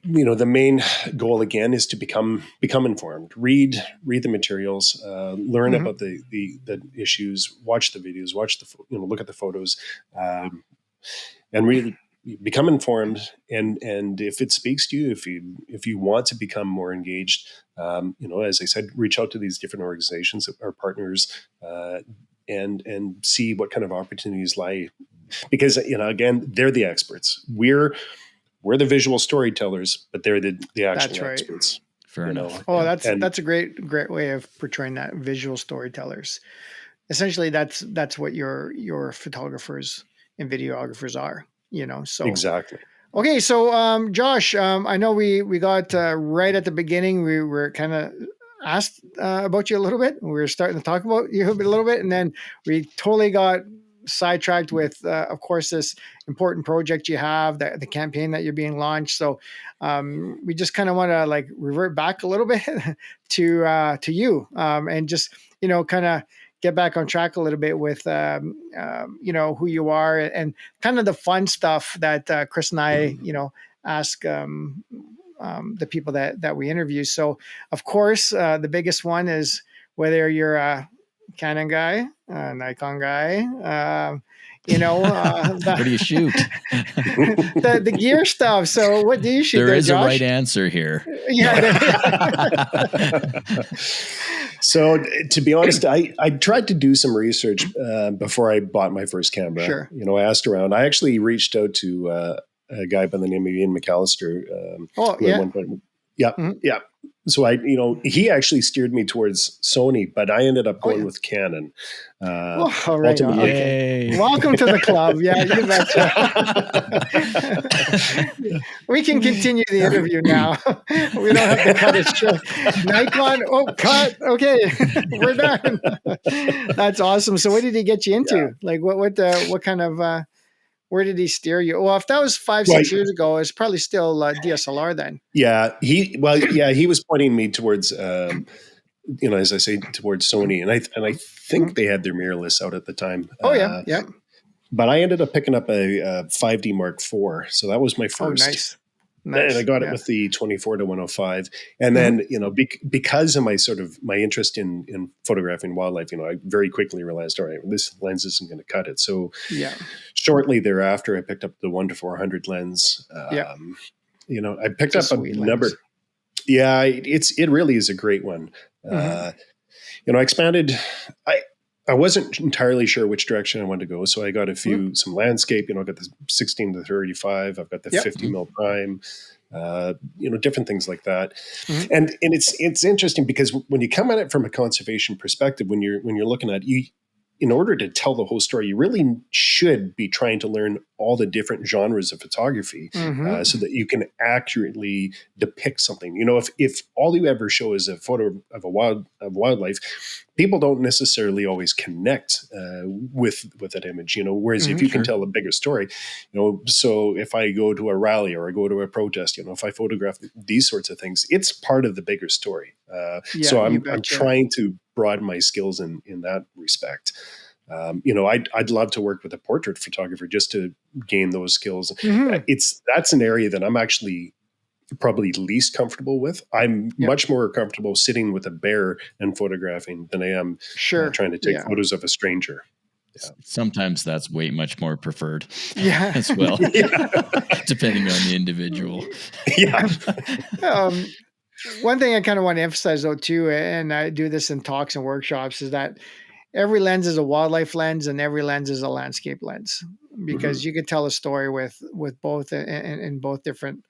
The main goal again is to become informed. Read the materials, learn about the issues, watch the videos, look at the photos, and really become informed. And if it speaks to you, if you want to become more engaged, as I said, reach out to these different organizations that are partners, and see what kind of opportunities lie. Because again, they're the experts. We're the visual storytellers, but they're the actual experts. Fair enough. Oh, that's a great way of portraying that, visual storytellers. Essentially, that's what your photographers and videographers are. So exactly. Okay, so Josh, I know we got right at the beginning. We were kind of asked about you a little bit. We were starting to talk about you a little bit, and then we totally got sidetracked with, of course, this important project you have, the campaign that you're being launched. So we just kind of want to like revert back a little bit to you, and just, kind of get back on track a little bit with, who you are, and kind of the fun stuff that Chris and I, ask the people that we interview. So, of course, the biggest one is whether you're a Canon guy, a Nikon guy, What do you shoot? the gear stuff. So, what do you shoot? There is Josh? a right answer here. Yeah. So, to be honest, I tried to do some research before I bought my first camera. Sure. I asked around. I actually reached out to a guy by the name of Ian McAllister. Yeah. At one point. Yeah. Mm-hmm. Yeah. So he actually steered me towards Sony, but I ended up going with Canon. All right. Okay. Welcome to the club. Yeah, you betcha. We can continue the interview now. We don't have to cut it short. Nikon. Oh, cut. Okay, we're done. That's awesome. So, what did he get you into? Yeah. Like, what kind of? Where did he steer you? Well, if that was 5-6 years ago, it's probably still DSLR then. Yeah, he was pointing me towards, as I say, towards Sony, and I think they had their mirrorless out at the time. Oh yeah. But I ended up picking up a 5D Mark IV, so that was my first. Oh, nice. And I got it with the 24-105, and then because of my interest in photographing wildlife, I very quickly realized, all right, this lens isn't going to cut it. So shortly thereafter, I picked up the 1-400 lens. I picked up a number. Lens. Yeah, it really is a great one. I expanded. I wasn't entirely sure which direction I wanted to go, so I got some landscape. I got the 16-35. I've got the 50 mil prime. Different things like that. And it's interesting because when you come at it from a conservation perspective, when you're looking at you, in order to tell the whole story, you really should be trying to learn all the different genres of photography so that you can accurately depict something. If all you ever show is a photo of wildlife, people don't necessarily always connect with that image. Whereas if you can tell a bigger story, so if I go to a rally or I go to a protest, if I photograph these sorts of things, it's part of the bigger story. So I'm trying to broaden my skills in that respect. I'd love to work with a portrait photographer just to gain those skills. That's an area that I'm actually probably least comfortable with. I'm much more comfortable sitting with a bear and photographing than I am trying to take photos of a stranger. Yeah. Sometimes that's way much more preferred as well, depending on the individual. One thing I kind of want to emphasize though too, and I do this in talks and workshops, is that every lens is a wildlife lens and every lens is a landscape lens, because you could tell a story with both in both different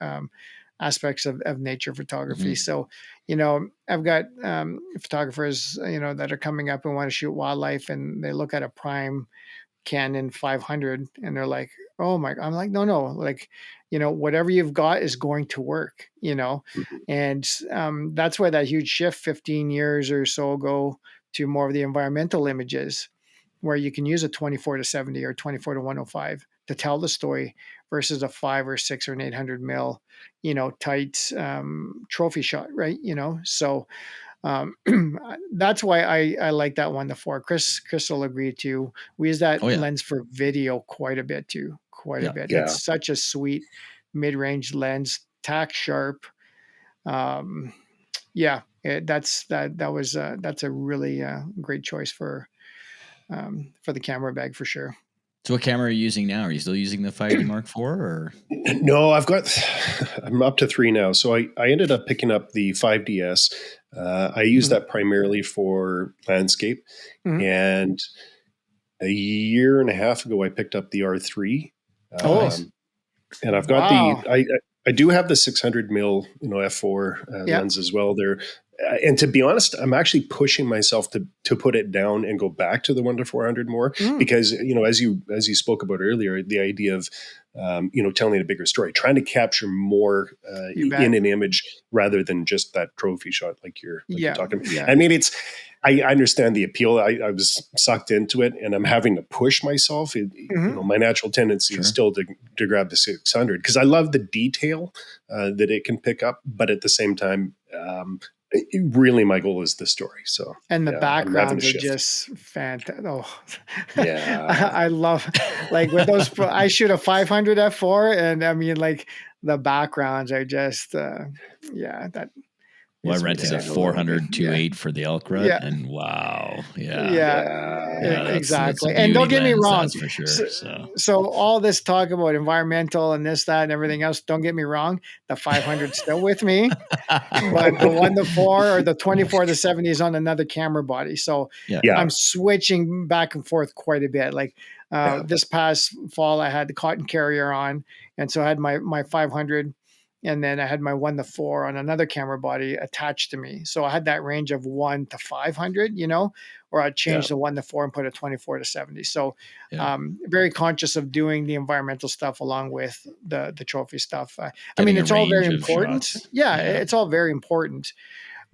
aspects of nature photography. So, I've got photographers, that are coming up and want to shoot wildlife, and they look at a prime Canon 500 and they're like, oh my, I'm like, no, like, whatever you've got is going to work, and that's why that huge shift 15 years or so ago to more of the environmental images, where you can use a 24-70 or 24-105 to tell the story versus a 5 or 6 or an 800 mil, tight trophy shot, right? So that's why I like that one. The 4. Chris will agree too. We use that lens for video quite a bit too. Quite a bit. Yeah. It's such a sweet mid-range lens, tack sharp. That's a really great choice for the camera bag for sure. So what camera are you using now? Are you still using the 5D Mark IV or? No, I'm up to 3 now. So I ended up picking up the 5DS. I use that primarily for landscape. And a year and a half ago, I picked up the R3. Nice. And I've got I do have the 600 mil, f4 lens as well. And to be honest, I'm actually pushing myself to put it down and go back to the 1:400 more, because, you know, as you spoke about earlier, the idea of, you know, telling a bigger story, trying to capture more in an image rather than just that trophy shot like you're talking about. Yeah. I mean, I understand the appeal. I was sucked into it, and I'm having to push myself. You know, my natural tendency is still to grab the 600 because I love the detail that it can pick up, but at the same time, really my goal is the story. So, and the yeah, backgrounds are just fantastic. Oh, yeah. I love, like, with those. I shoot a 500 f4, and I mean, like, the backgrounds are just, yeah. That. Well, I rented a 400 2.8 for the elk rut, Yeah. and wow, Exactly. that's a And don't beauty get me lens, wrong, that's for sure. so all this talk about environmental and this, that, and everything else, don't get me wrong, the 500 still with me, but the 1:4 or the 24-70 is on another camera body. So I'm switching back and forth quite a bit. Like this past fall, I had the cotton carrier on, and so I had my 500. And then I had my 1:4 on another camera body attached to me. So I had that range of 1 to 500, you know, or I'd change the 1:4 and put a 24-70. So very conscious of doing the environmental stuff along with the trophy stuff. I mean, it's all very important. Yeah, it's all very important.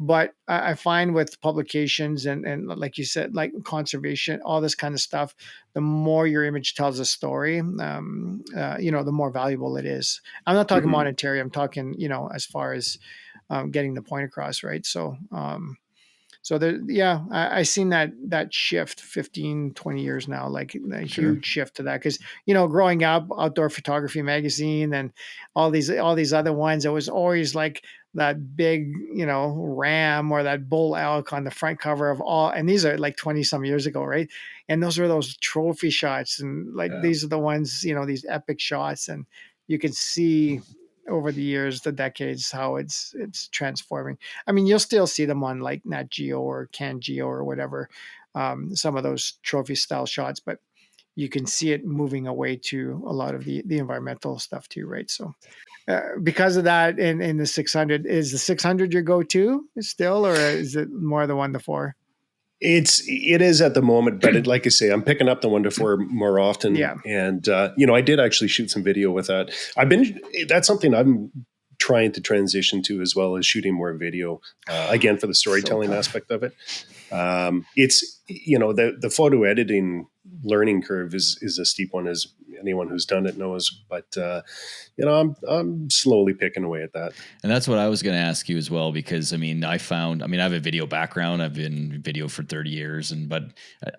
But I find with publications and like you said, like conservation, all this kind of stuff, the more your image tells a story, you know, the more valuable it is. I'm not talking monetary. I'm talking, you know, as far as getting the point across, right? So, so there, I seen that shift 15, 20 years now, like a huge shift to that. Because, you know, growing up, Outdoor Photography Magazine and all these other ones, it was always like that big, you know, ram or that bull elk on the front cover of all. And these are like 20 some years ago, right? And those are those trophy shots. And like these are the ones, you know, these epic shots. And you can see over the years, the decades, how it's transforming. I mean, you'll still see them on like Nat Geo or Can Geo or whatever, some of those trophy style shots, but you can see it moving away to a lot of the environmental stuff too, right? So because of that, in the 600, is the 600 your go-to still, or is it more the 1:4? It is at the moment, but like I say, I'm picking up the 1:4 more often. Yeah. And, you know, I did actually shoot some video with that. That's something I'm trying to transition to, as well as shooting more video, again, for the storytelling aspect of it. It's, you know, the photo editing learning curve is a steep one, as anyone who's done it knows, but, you know, I'm slowly picking away at that. And that's what I was going to ask you as well, because I mean, I have a video background. I've been video for 30 years, but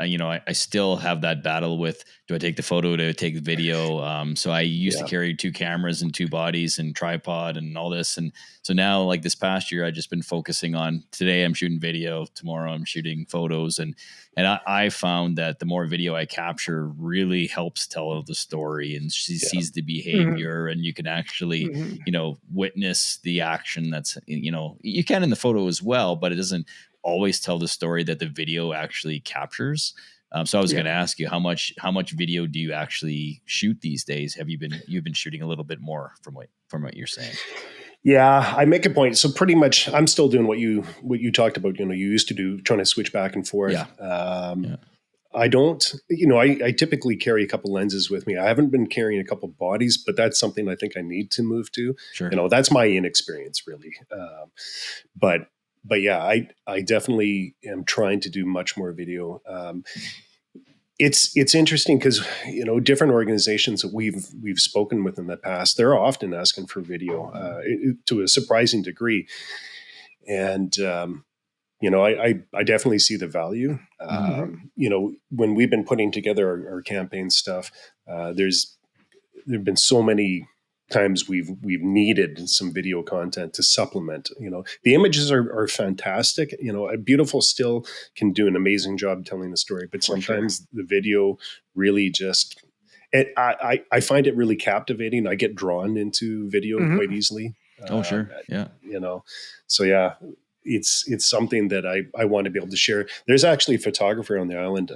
you know, I still have that battle with, do I take the photo, do I take the video? So I used to carry 2 cameras and 2 bodies and tripod and all this. And so now, like this past year, I've just been focusing on, today I'm shooting video, tomorrow I'm shooting photos. And I found that the more video I capture really helps tell the story, and she sees the behavior, and you can actually, you know, witness the action that's, you know, you can in the photo as well, but it doesn't always tell the story that the video actually captures. So I was going to ask you, how much video do you actually shoot these days? You've been shooting a little bit more from what you're saying? Yeah, I make a point. So pretty much I'm still doing what you talked about, you know, you used to do, trying to switch back and forth. I don't, you know, I typically carry a couple lenses with me. I haven't been carrying a couple bodies, but that's something I think I need to move to. Sure. You know, that's my inexperience really. But yeah, I definitely am trying to do much more video. It's interesting because, you know, different organizations that we've spoken with in the past, they're often asking for video to a surprising degree, and you know, I definitely see the value. You know, when we've been putting together our campaign stuff, there've been so many times we've needed some video content to supplement. You know, the images are fantastic. You know, a beautiful still can do an amazing job telling the story, but sometimes the video really just, I find it really captivating. I get drawn into video quite easily. Oh, sure. Yeah. You know, so yeah, it's something that I want to be able to share. There's actually a photographer on the island,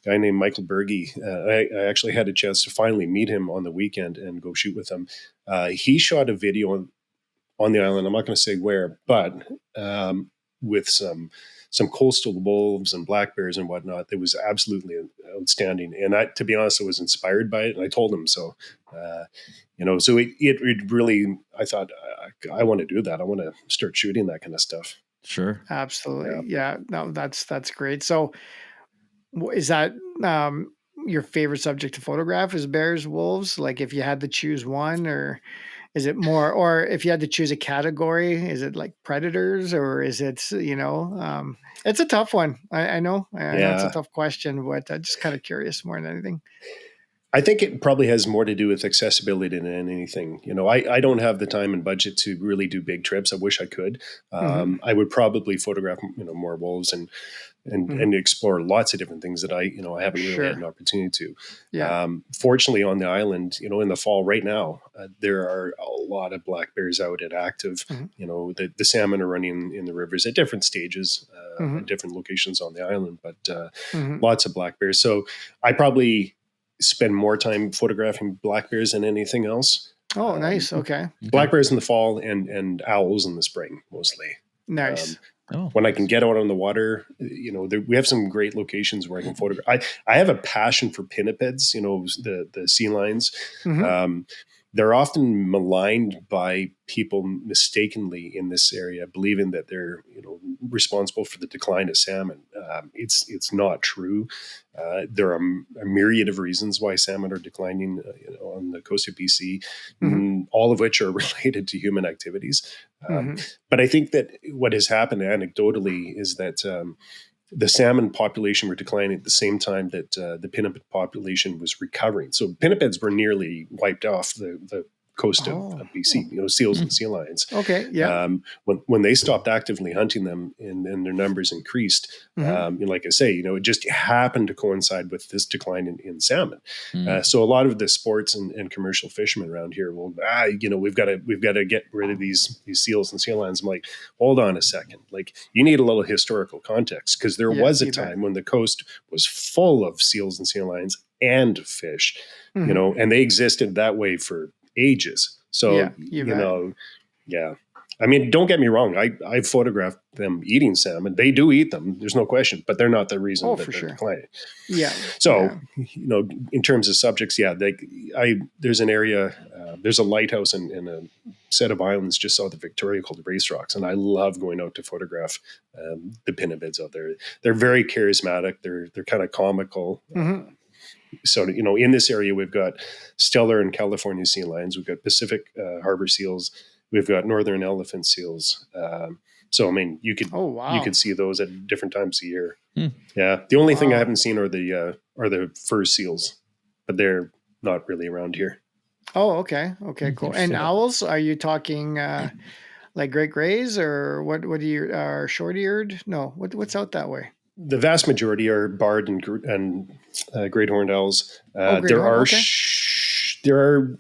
guy named Michael Berge. I actually had a chance to finally meet him on the weekend and go shoot with him. He shot a video on the island. I'm not going to say where, but with some coastal wolves and black bears and whatnot, that was absolutely outstanding. And to be honest, I was inspired by it, and I told him so. So it really, I thought, I want to do that. I want to start shooting that kind of stuff. Sure. Absolutely. Yeah. No, that's great. So is that your favorite subject to photograph, is bears, wolves? Like if you had to choose one, or is it more, or if you had to choose a category, is it like predators, or is it, it's a tough one. I know it's a tough question, but I'm just kind of curious more than anything. I think it probably has more to do with accessibility than anything. I don't have the time and budget to really do big trips. I wish I could. I would probably photograph, more wolves and explore lots of different things that I haven't really had an opportunity to. Yeah. Fortunately, on the island, in the fall right now, there are a lot of black bears out and active. The salmon are running in the rivers at different stages, at different locations on the island, but lots of black bears. So I probably spend more time photographing black bears than anything else. Oh, nice. Okay. Black bears in the fall and owls in the spring, mostly. Nice. When I can get out on the water, we have some great locations where I can photograph. I have a passion for pinnipeds, the sea lions. They're often maligned by people mistakenly in this area, believing that they're responsible for the decline of salmon. It's not true. There are a myriad of reasons why salmon are declining on the coast of BC, all of which are related to human activities. But I think that what has happened anecdotally is that the salmon population were declining at the same time that the pinniped population was recovering. So pinnipeds were nearly wiped off the coast of BC, seals and sea lions. Okay, yeah. When they stopped actively hunting them and their numbers increased, like I say, it just happened to coincide with this decline in salmon. So a lot of the sports and commercial fishermen around here will, we've got to get rid of these seals and sea lions. I'm like, hold on a second. Like, you need a little historical context, because there was a time when the coast was full of seals and sea lions and fish, and they existed that way for ages. So, I mean, don't get me wrong. I photographed them eating salmon. They do eat them. There's no question, but they're not the reason that they're declining. Yeah. So, in terms of subjects, there's an area, there's a lighthouse and a set of islands just south of Victoria called the Race Rocks. And I love going out to photograph the pinnipeds out there. They're very charismatic. They're kind of comical. So, in this area, we've got Stellar and California sea lions. We've got Pacific harbor seals. We've got northern elephant seals. So, I mean, you could see those at different times of year. Yeah. The only thing I haven't seen are the fur seals, but they're not really around here. Oh, okay. Okay, cool. And owls, are you talking like great grays, or what do you are short-eared? No, what's out that way? The vast majority are barred and great horned owls. There are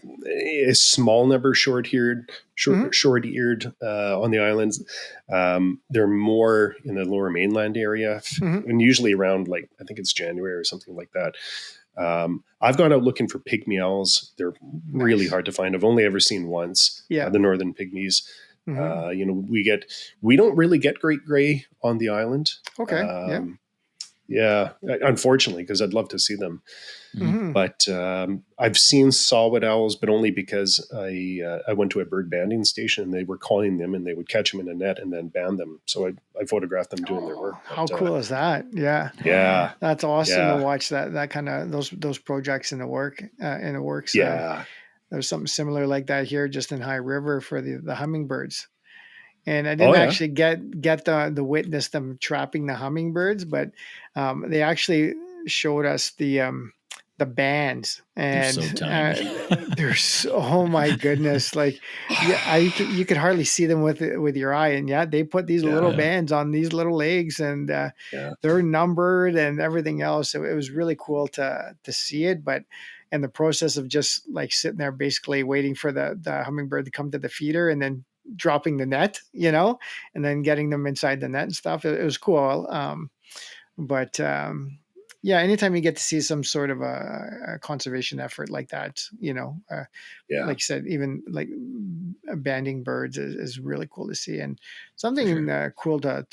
a small number short-eared on the islands. They're more in the lower mainland area, and usually around, like, I think it's January or something like that. I've gone out looking for pygmy owls. They're really hard to find. I've only ever seen once. The northern pygmies. We don't really get great gray on the island. Okay. Unfortunately, because I'd love to see them. But I've seen saw-whet owls, but only because I went to a bird banding station and they were calling them, and they would catch them in a net and then band them. So I photographed them doing their work. How cool is that? Yeah. That's awesome to watch that kind of those projects in the works. There's something similar like that here, just in High River, for the hummingbirds. And I didn't actually get the witness them trapping the hummingbirds, but they actually showed us the bands, and they're so, oh my goodness, like you could hardly see them with your eye, and they put these little bands on these little legs, and they're numbered and everything else. So it was really cool to see it, but in the process of just like sitting there basically waiting for the hummingbird to come to the feeder and then dropping the net, and then getting them inside the net and stuff. It was cool. yeah, anytime you get to see some sort of a conservation effort like that, Yeah, like you said, even like banding birds is really cool to see, and For something sure. cool to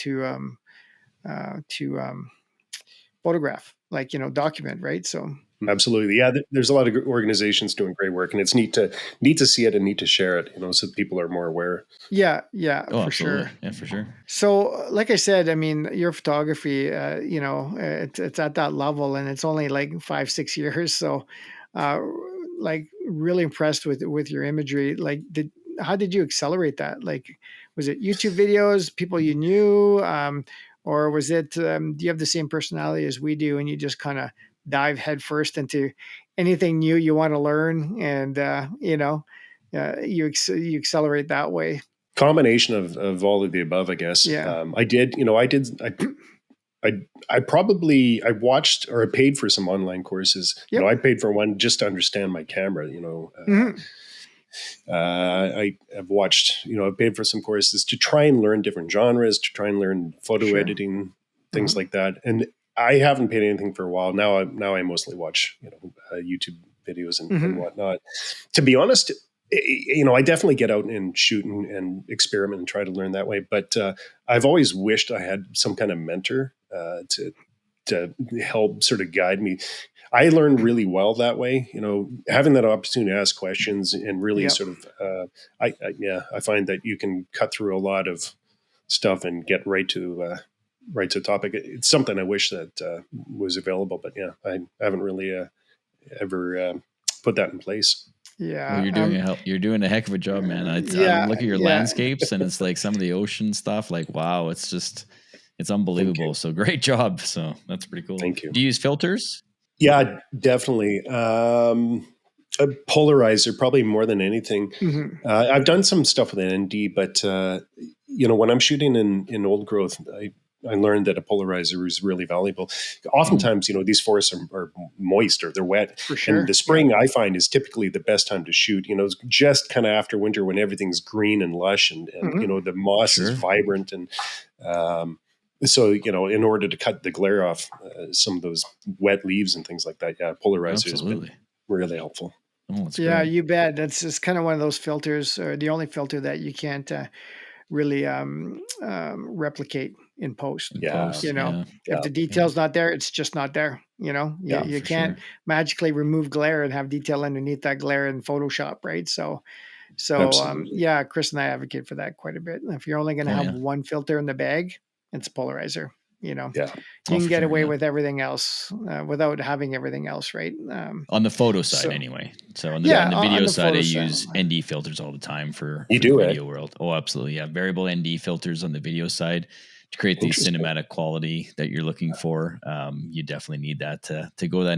photograph, like document, right? So absolutely. Yeah, there's a lot of organizations doing great work, and it's neat to see it and neat to share it. So people are more aware. yeah, Oh, for absolutely. sure. Yeah, for sure. So, like I said, I mean, your photography, it's at that level, and it's only like 5, 6 years. So, uh, like, really impressed with your imagery. Like, how did you accelerate that? Like, was it YouTube videos, people you knew, or was it? Do you have the same personality as we do, and you just kind of dive headfirst into anything new you want to learn, and you accelerate that way? Combination of all of the above, I guess. Yeah. I watched or I paid for some online courses. Yep. I paid for one just to understand my camera. Mhm. I have watched. I paid for some courses to try and learn different genres, to try and learn photo Sure. editing, things Mhm. like that. And I haven't paid anything for a while now. I mostly watch YouTube videos and Mhm. whatnot. To be honest, I definitely get out and shoot and experiment and try to learn that way. But I've always wished I had some kind of mentor to help sort of guide me. I learned really well that way. Having that opportunity to ask questions and really Yep. sort of, I find that you can cut through a lot of stuff and get right to the topic. It's something I wish that was available, but yeah, I haven't really ever put that in place. Well, Yeah. you're doing a heck of a job, man. I'm Yeah. looking at your Yeah. landscapes, and it's like some of the ocean stuff. Like, wow, it's unbelievable. So great job. So that's pretty cool. Thank you. Do you use filters? Yeah, definitely. A polarizer, probably more than anything. Mhm. I've done some stuff with an ND, but when I'm shooting in old growth, I learned that a polarizer is really valuable. Oftentimes, these forests are moist or they're wet, For sure. and the spring I find is typically the best time to shoot. It's just kind of after winter when everything's green and lush, and Mhm. the moss is Sure. vibrant, and so in order to cut the glare off some of those wet leaves and things like that, yeah, polarizer has been Absolutely. really helpful. Oh, that's Yeah, great. you bet. That's just kind of one of those filters, or the only filter that you can't really replicate in post. In Yeah, post, You know, yeah. if the yeah, detail's not there, it's just not there. yeah. You For sure. can't magically remove glare and have detail underneath that glare in Photoshop, right? So Absolutely. yeah, Chris and I advocate for that quite a bit. If you're only going to Oh, have yeah. one filter in the bag, it's a polarizer. Yeah. You Oh, can for get sure. away Yeah. with everything else without having everything else, right? On the photo side, So anyway. So on yeah, the on video the side, I photo side. use ND filters all the time for You the do it. video world. Oh, absolutely. Yeah. Variable ND filters on the video side to create the Interesting. cinematic quality that you're looking for. You definitely need that to go the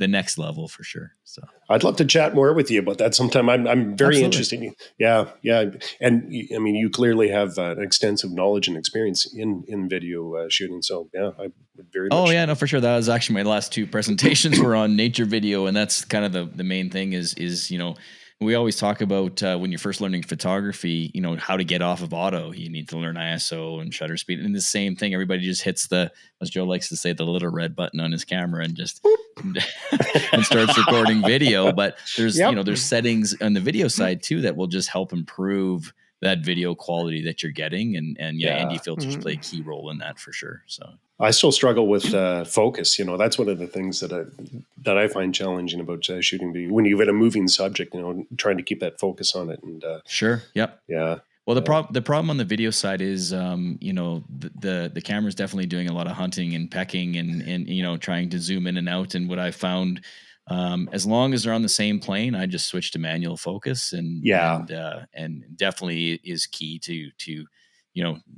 next level for sure. So I'd love to chat more with you about that sometime. I'm very Absolutely. interested. Yeah, yeah. And I mean, you clearly have an extensive knowledge and experience in video shooting. So yeah, I would very much. Oh yeah, no, for sure. That was actually my last two presentations were on nature video, and that's kind of the main thing is we always talk about when you're first learning photography, how to get off of auto. You need to learn ISO and shutter speed, and the same thing. Everybody just hits as Joe likes to say, the little red button on his camera and just and starts recording video. But there's Yep. there's settings on the video side too that will just help improve that video quality that you're getting, and Yeah. ND filters Mhm. play a key role in that for sure. So. I still struggle with focus. That's one of the things that I find challenging about shooting video. When you've got a moving subject, trying to keep that focus on it. And Sure. Yep. yeah. Well, the problem on the video side is, the camera's definitely doing a lot of hunting and pecking and trying to zoom in and out. And what I found, as long as they're on the same plane, I just switch to manual focus and definitely is key to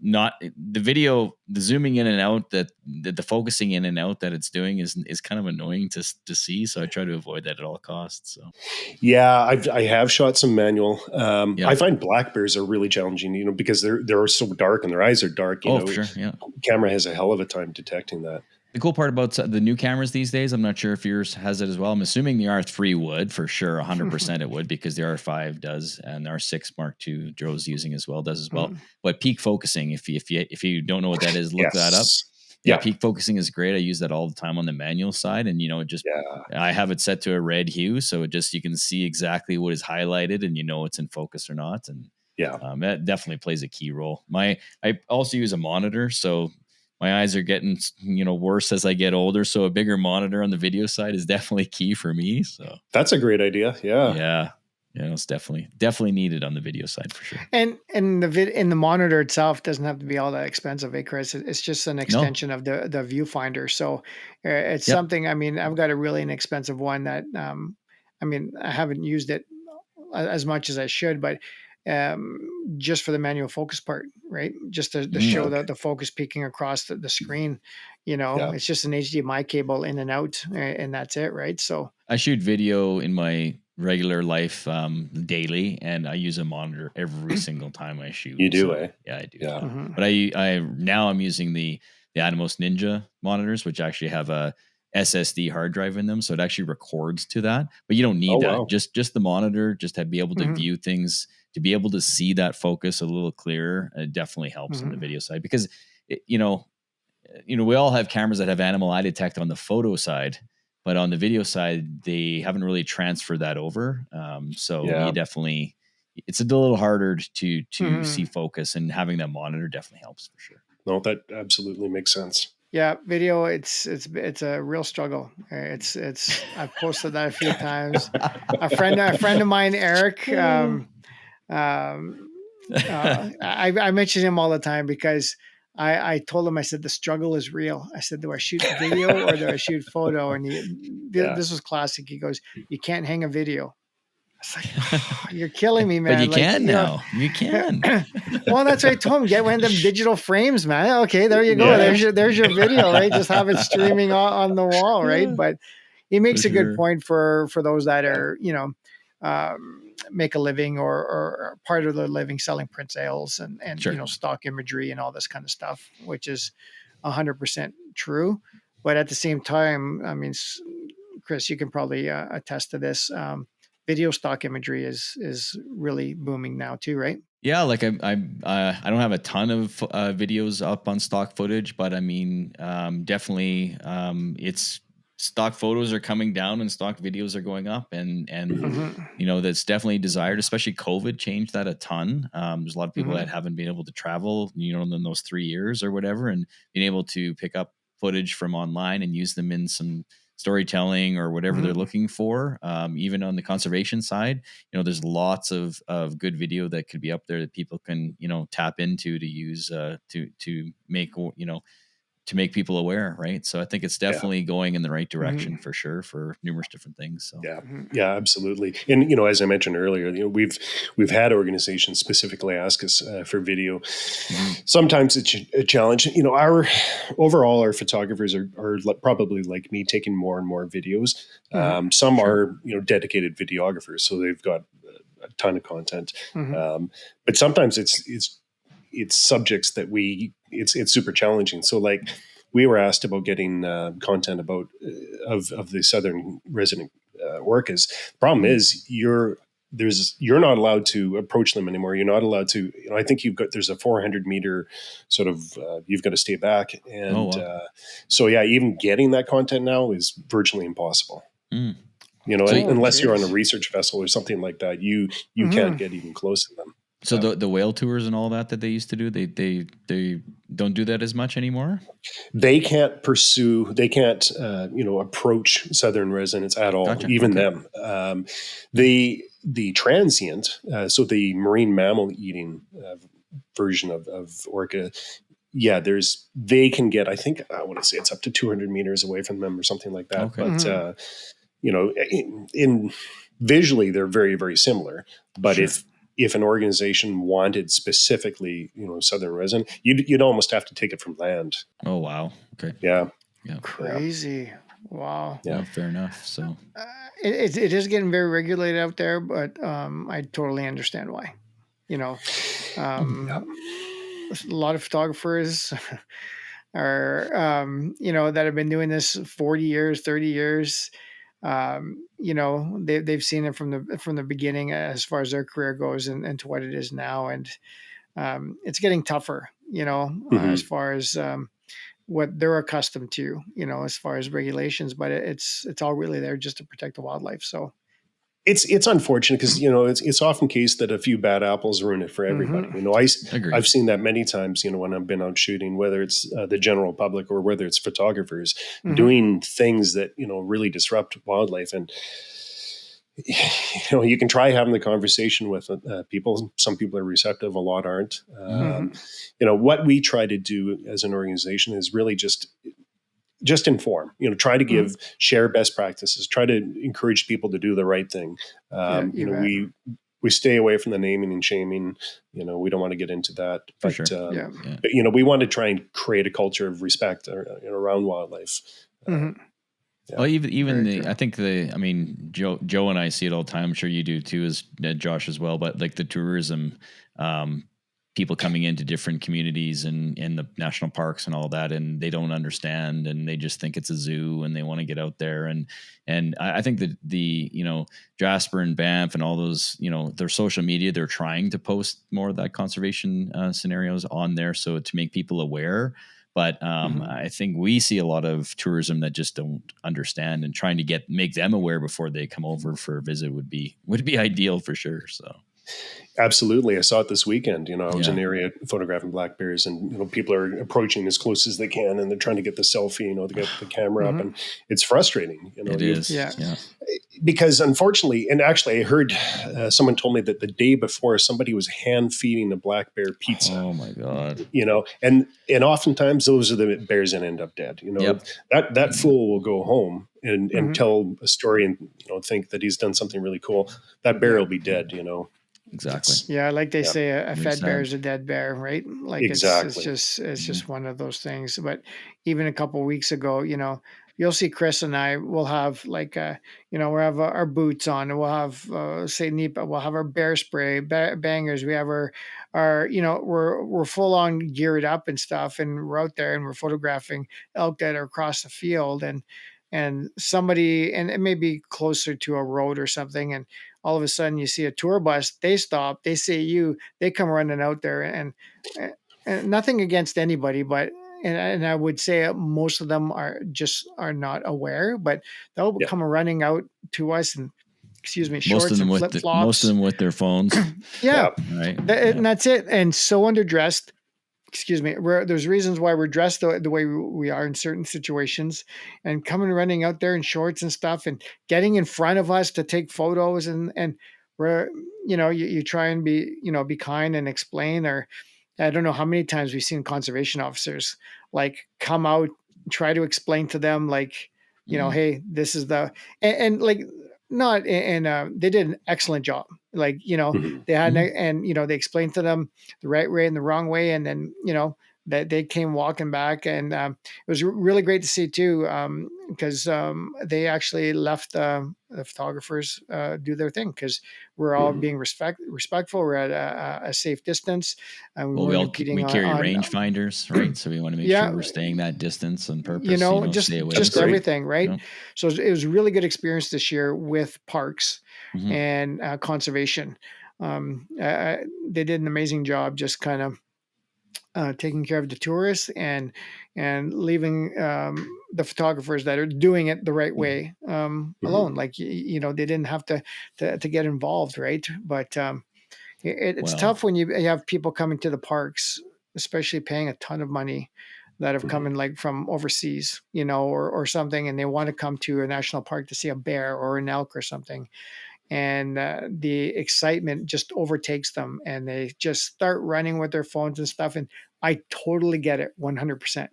not the video, the zooming in and out, that the focusing in and out that it's doing is kind of annoying to see. So I try to avoid that at all costs. So Yeah, I have shot some manual. Yeah. I find black bears are really challenging, because they're so dark and their eyes are dark. for sure. Yeah. Camera has a hell of a time detecting that. The cool part about the new cameras these days, I'm not sure if yours has it as well. I'm assuming the R3 would, for sure, 100% it would, because the R5 does, and the R6 Mark II Joe's using as well does as well. But peak focusing, if you don't know what that is, look that up. Yeah, peak focusing is great. I use that all the time on the manual side, and I have it set to a red hue, so you can see exactly what is highlighted, and it's in focus or not. And that definitely plays a key role. I also use a monitor, so my eyes are getting worse as I get older. So a bigger monitor on the video side is definitely key for me. So that's a great idea. Yeah, it's definitely needed on the video side for sure. And the monitor itself doesn't have to be all that expensive, Chris. It's just an extension of the viewfinder. So it's something. I mean, I've got a really inexpensive one that I haven't used it as much as I should, but just for the manual focus part, right? Just to show the focus peeking across the screen. It's just an HDMI cable in and out, and that's it, right? So I shoot video in my regular life daily, and I use a monitor every single time I shoot. You do, eh? Yeah, I do. Yeah. But I'm using the Atomos Ninja monitors, which actually have a SSD hard drive in them, so it actually records to that. But you don't need that. Wow. Just the monitor, just to be able to view things, to be able to see that focus a little clearer. It definitely helps on the video side, because we all have cameras that have animal eye detect on the photo side, but on the video side, they haven't really transferred that over. So you definitely, it's a little harder to see focus, and having that monitor definitely helps for sure. No, that absolutely makes sense. Yeah, video, it's a real struggle. It's I've posted that a few times. A friend of mine, Eric, I mention him all the time because I told him, I said, the struggle is real. I said, do I shoot video or do I shoot photo? And this was classic. He goes, you can't hang a video. It's like, oh, you're killing me, man. But you can now. You can. Well, that's what I told him. Get one of them digital frames, man. Okay, there you go. Yeah. There's your video, right? Just have it streaming on the wall, right? But he makes a good point for those that are, make a living or part of their living selling print sales and stock imagery and all this kind of stuff, which is 100% true. But at the same time, I mean, Chris, you can probably attest to this. Video stock imagery is really booming now too, right? Yeah, like I don't have a ton of videos up on stock footage, but I mean, definitely, it's stock photos are coming down and stock videos are going up, and that's definitely desired. Especially COVID changed that a ton. There's a lot of people that haven't been able to travel, in those 3 years or whatever, and being able to pick up footage from online and use them in some storytelling or whatever they're looking for. Even on the conservation side, there's lots of good video that could be up there that people can, tap into to use to make, to make people aware. Right. So I think it's definitely going in the right direction for sure, for numerous different things. So yeah, absolutely. And, as I mentioned earlier, we've had organizations specifically ask us for video. Sometimes it's a challenge. Our photographers are probably like me, taking more and more videos. Some are, dedicated videographers, so they've got a ton of content. But sometimes it's subjects that it's super challenging. So like we were asked about getting content about of the southern resident orcas. The problem is you're not allowed to approach them anymore. You're not allowed to, I think there's a 400 meter sort of, you've got to stay back. And so even getting that content now is virtually impossible. Unless you're on a research vessel or something like that, you can't get even close to them. So the whale tours and all that they used to do, they don't do that as much anymore? They can't approach southern residents at all, even them. The transient, so the marine mammal eating version of orca, they can get, I think, I want to say it's up to 200 meters away from them or something like that. Okay. But, in visually, they're very, very similar. But if an organization wanted specifically, southern resident, you'd almost have to take it from land. Oh, wow. Okay. Yeah. Crazy. Wow. Yeah. Fair enough. So it is getting very regulated out there, but I totally understand why. A lot of photographers are, that have been doing this 40 years, 30 years. They've seen it from the beginning as far as their career goes and to what it is now. And it's getting tougher, as far as what they're accustomed to, as far as regulations, but it's all really there just to protect the wildlife. So it's unfortunate because it's often case that a few bad apples ruin it for everybody. Agreed. I've seen that many times. When I've been out shooting, whether it's the general public or whether it's photographers doing things that really disrupt wildlife. And you can try having the conversation with people. Some people are receptive, a lot aren't. What we try to do as an organization is really just inform, try to share best practices, try to encourage people to do the right thing. We stay away from the naming and shaming. We don't want to get into that, but, but we want to try and create a culture of respect around wildlife. Well, I think Joe and I see it all the time. I'm sure you do too, as Josh as well. But like the tourism, people coming into different communities and in the national parks and all that, and they don't understand, and they just think it's a zoo, and they want to get out there. And I think that the Jasper and Banff and all those, their social media, they're trying to post more of that conservation scenarios on there, so to make people aware. But I think we see a lot of tourism that just don't understand, and trying to make them aware before they come over for a visit would be ideal for sure. So. Absolutely. I saw it this weekend. I was in the area photographing black bears, and people are approaching as close as they can, and they're trying to get the selfie, to get the camera up, and it's frustrating. It is. Because unfortunately, and actually I heard someone told me that the day before somebody was hand feeding a black bear pizza. Oh my God. And oftentimes those are the bears that end up dead. That fool will go home and tell a story and think that he's done something really cool. That bear will be dead. Exactly. Like they say, a fed bear is a dead bear, right? Like exactly. It's just one of those things. But even a couple of weeks ago, you'll see Chris and I will have we'll have our boots on, and we'll have say NEPA, we'll have our bear spray, bangers. We have our we're full on geared up and stuff, and we're out there and we're photographing elk that are across the field, and somebody, and it may be closer to a road or something, and all of a sudden you see a tour bus, they stop, they see they come running out there, and nothing against anybody, but and I would say most of them are not aware, but they'll come running out to us, and shorts and flip flops. Most of them with their phones. Right. And that's it. And so underdressed. There's reasons why we're dressed the way we are in certain situations, and coming running out there in shorts and stuff, and getting in front of us to take photos, and we're you try and be kind and explain. Or I don't know how many times we've seen conservation officers come out, try to explain to them hey, this is they did an excellent job. They had, and they explained to them the right way and the wrong way, and then that they came walking back, and it was really great to see too, because they actually left the photographers do their thing, because we're all being respectful. We're at a safe distance, and we carry rangefinders, right? So we want to make sure we're staying that distance on purpose. Just everything, right? So it was a really good experience this year with parks and conservation. They did an amazing job, just kind of taking care of the tourists and leaving the photographers that are doing it the right way alone. They didn't have to get involved, right? But it's tough when you have people coming to the parks, especially paying a ton of money, that have come in from overseas, or something, and they want to come to a national park to see a bear or an elk or something. And the excitement just overtakes them, and they just start running with their phones and stuff. And I totally get it 100%,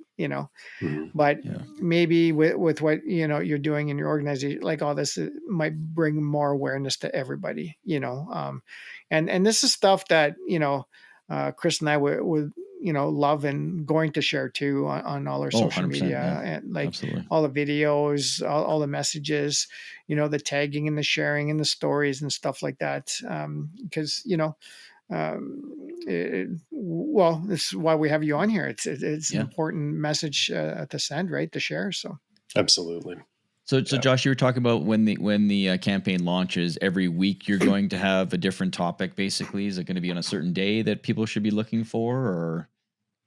but maybe with what, you're doing in your organization, all this, it might bring more awareness to everybody, and this is stuff that, Chris and I would love and going to share too on all our social media, and absolutely. all the videos, all the messages, the tagging and the sharing and the stories and stuff like that. Because, this is why we have you on here. It's an important message to send, right? To share. So. Absolutely. So Josh, you were talking about when the campaign launches, every week you're going to have a different topic. Basically, is it going to be on a certain day that people should be looking for, or?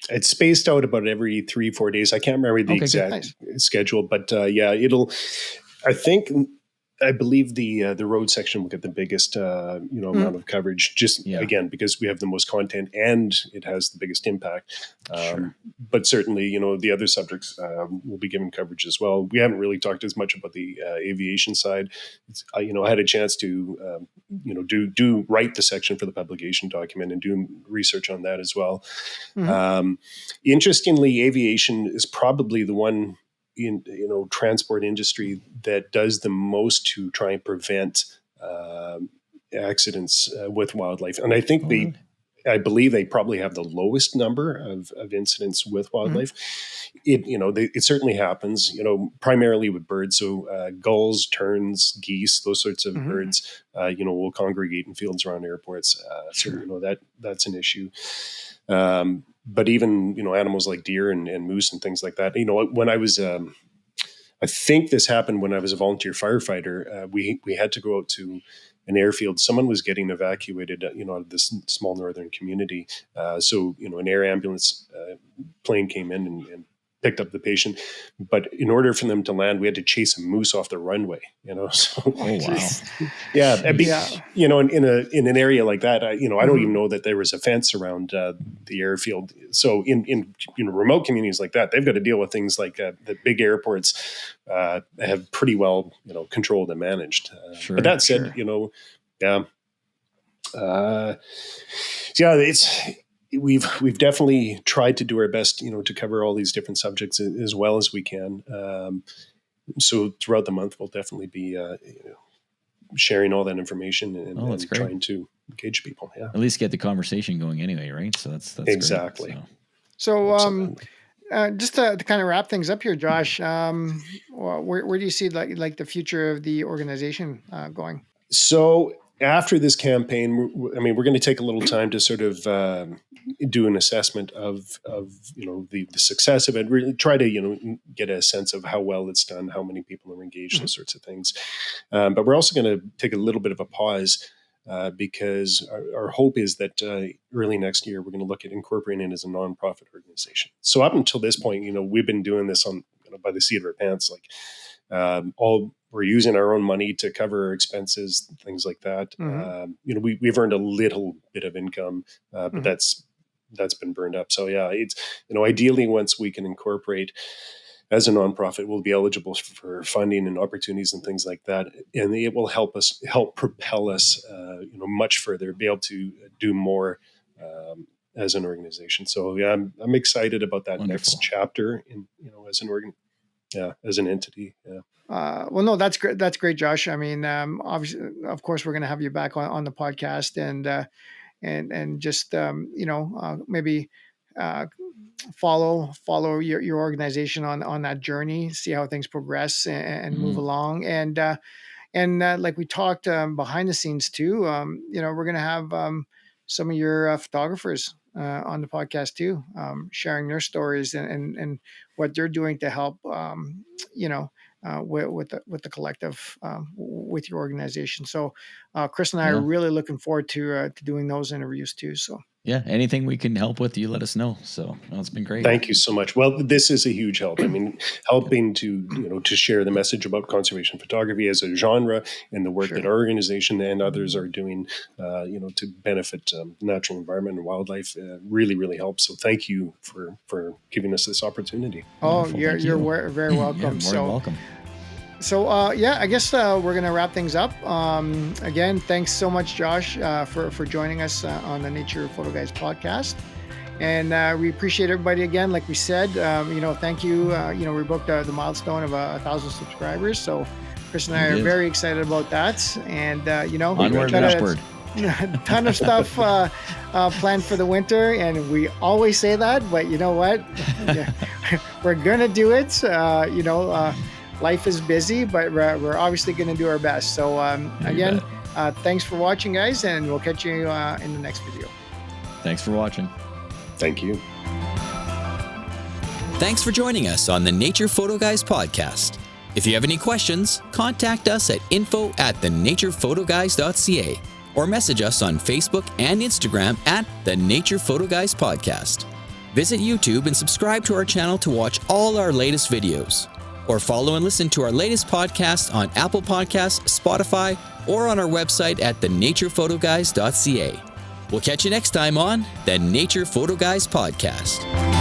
it's spaced out about every 3-4 days. I can't remember the exact schedule, but I believe the road section will get the biggest amount of coverage, just again because we have the most content and it has the biggest impact. But certainly, the other subjects will be given coverage as well. We haven't really talked as much about the aviation side. I had a chance to write the section for the publication document and do research on that as well. Interestingly, aviation is probably the one in transport industry that does the most to try and prevent accidents with wildlife, and I think I believe they probably have the lowest number of incidents with wildlife. It certainly happens, primarily with birds. So gulls, terns, geese, those sorts of birds, will congregate in fields around airports. That's an issue. But even, animals like deer and moose and things like that, when I was, I think this happened when I was a volunteer firefighter, we had to go out to an airfield. Someone was getting evacuated, out of this small northern community. So, an air ambulance plane came in and picked up the patient. But in order for them to land, we had to chase a moose off the runway, So, in an area like that, I don't even know that there was a fence around the airfield. So in remote communities like that, they've got to deal with things like the big airports have pretty well, controlled and managed. But that said, We've definitely tried to do our best, to cover all these different subjects as well as we can. So throughout the month, we'll definitely be sharing all that information and trying to engage people. Yeah, at least get the conversation going anyway, right? So that's exactly. Great, so just to kind of wrap things up here, Josh, where do you see like the future of the organization going? So after this campaign, we're going to take a little time to sort of do an assessment of the success of it. Really try to get a sense of how well it's done, how many people are engaged, those sorts of things. But we're also going to take a little bit of a pause because our hope is that early next year we're going to look at incorporating it as a nonprofit organization. So up until this point, we've been doing this on by the seat of our pants, we're using our own money to cover our expenses, things like that. We've earned a little bit of income, but that's been burned up. So it's, ideally once we can incorporate as a nonprofit, we'll be eligible for funding and opportunities and things like that. And it will help propel us, much further, be able to do more as an organization. So I'm excited about that next chapter as an entity. Well, no, that's great. That's great, Josh. Obviously, of course, we're going to have you back on the podcast and just, maybe follow your organization on that journey, see how things progress and move along. And like we talked behind the scenes too, we're going to have some of your photographers on the podcast too, sharing their stories and what they're doing to help, with the collective, with your organization. So Chris and I are really looking forward to doing those interviews too. So anything we can help with, you let us know. So it's been great. Thank you so much. Well, this is a huge help. Helping to share the message about conservation photography as a genre and the work that our organization and others are doing, to benefit the natural environment and wildlife really, really helps. So thank you for giving us this opportunity. Oh, you're very welcome. More than welcome. So, I guess we're going to wrap things up. Again, thanks so much, Josh, for joining us on the Nature Photo Guys podcast. And we appreciate everybody again. Like we said, thank you. We booked the milestone of 1,000 subscribers. So Chris and I are very excited about that. And, onward and upward. A ton of stuff planned for the winter. And we always say that, but you know what? We're going to do it. Life is busy, but we're obviously going to do our best. So again, thanks for watching, guys, and we'll catch you in the next video. Thanks for watching. Thank you. Thanks for joining us on the Nature Photo Guys podcast. If you have any questions, contact us at info@thenaturePhotoGuys.ca or message us on Facebook and Instagram at the Nature Photo Guys podcast. Visit YouTube and subscribe to our channel to watch all our latest videos. Or follow and listen to our latest podcast on Apple Podcasts, Spotify, or on our website at thenaturePhotoGuys.ca. We'll catch you next time on the Nature Photo Guys Podcast.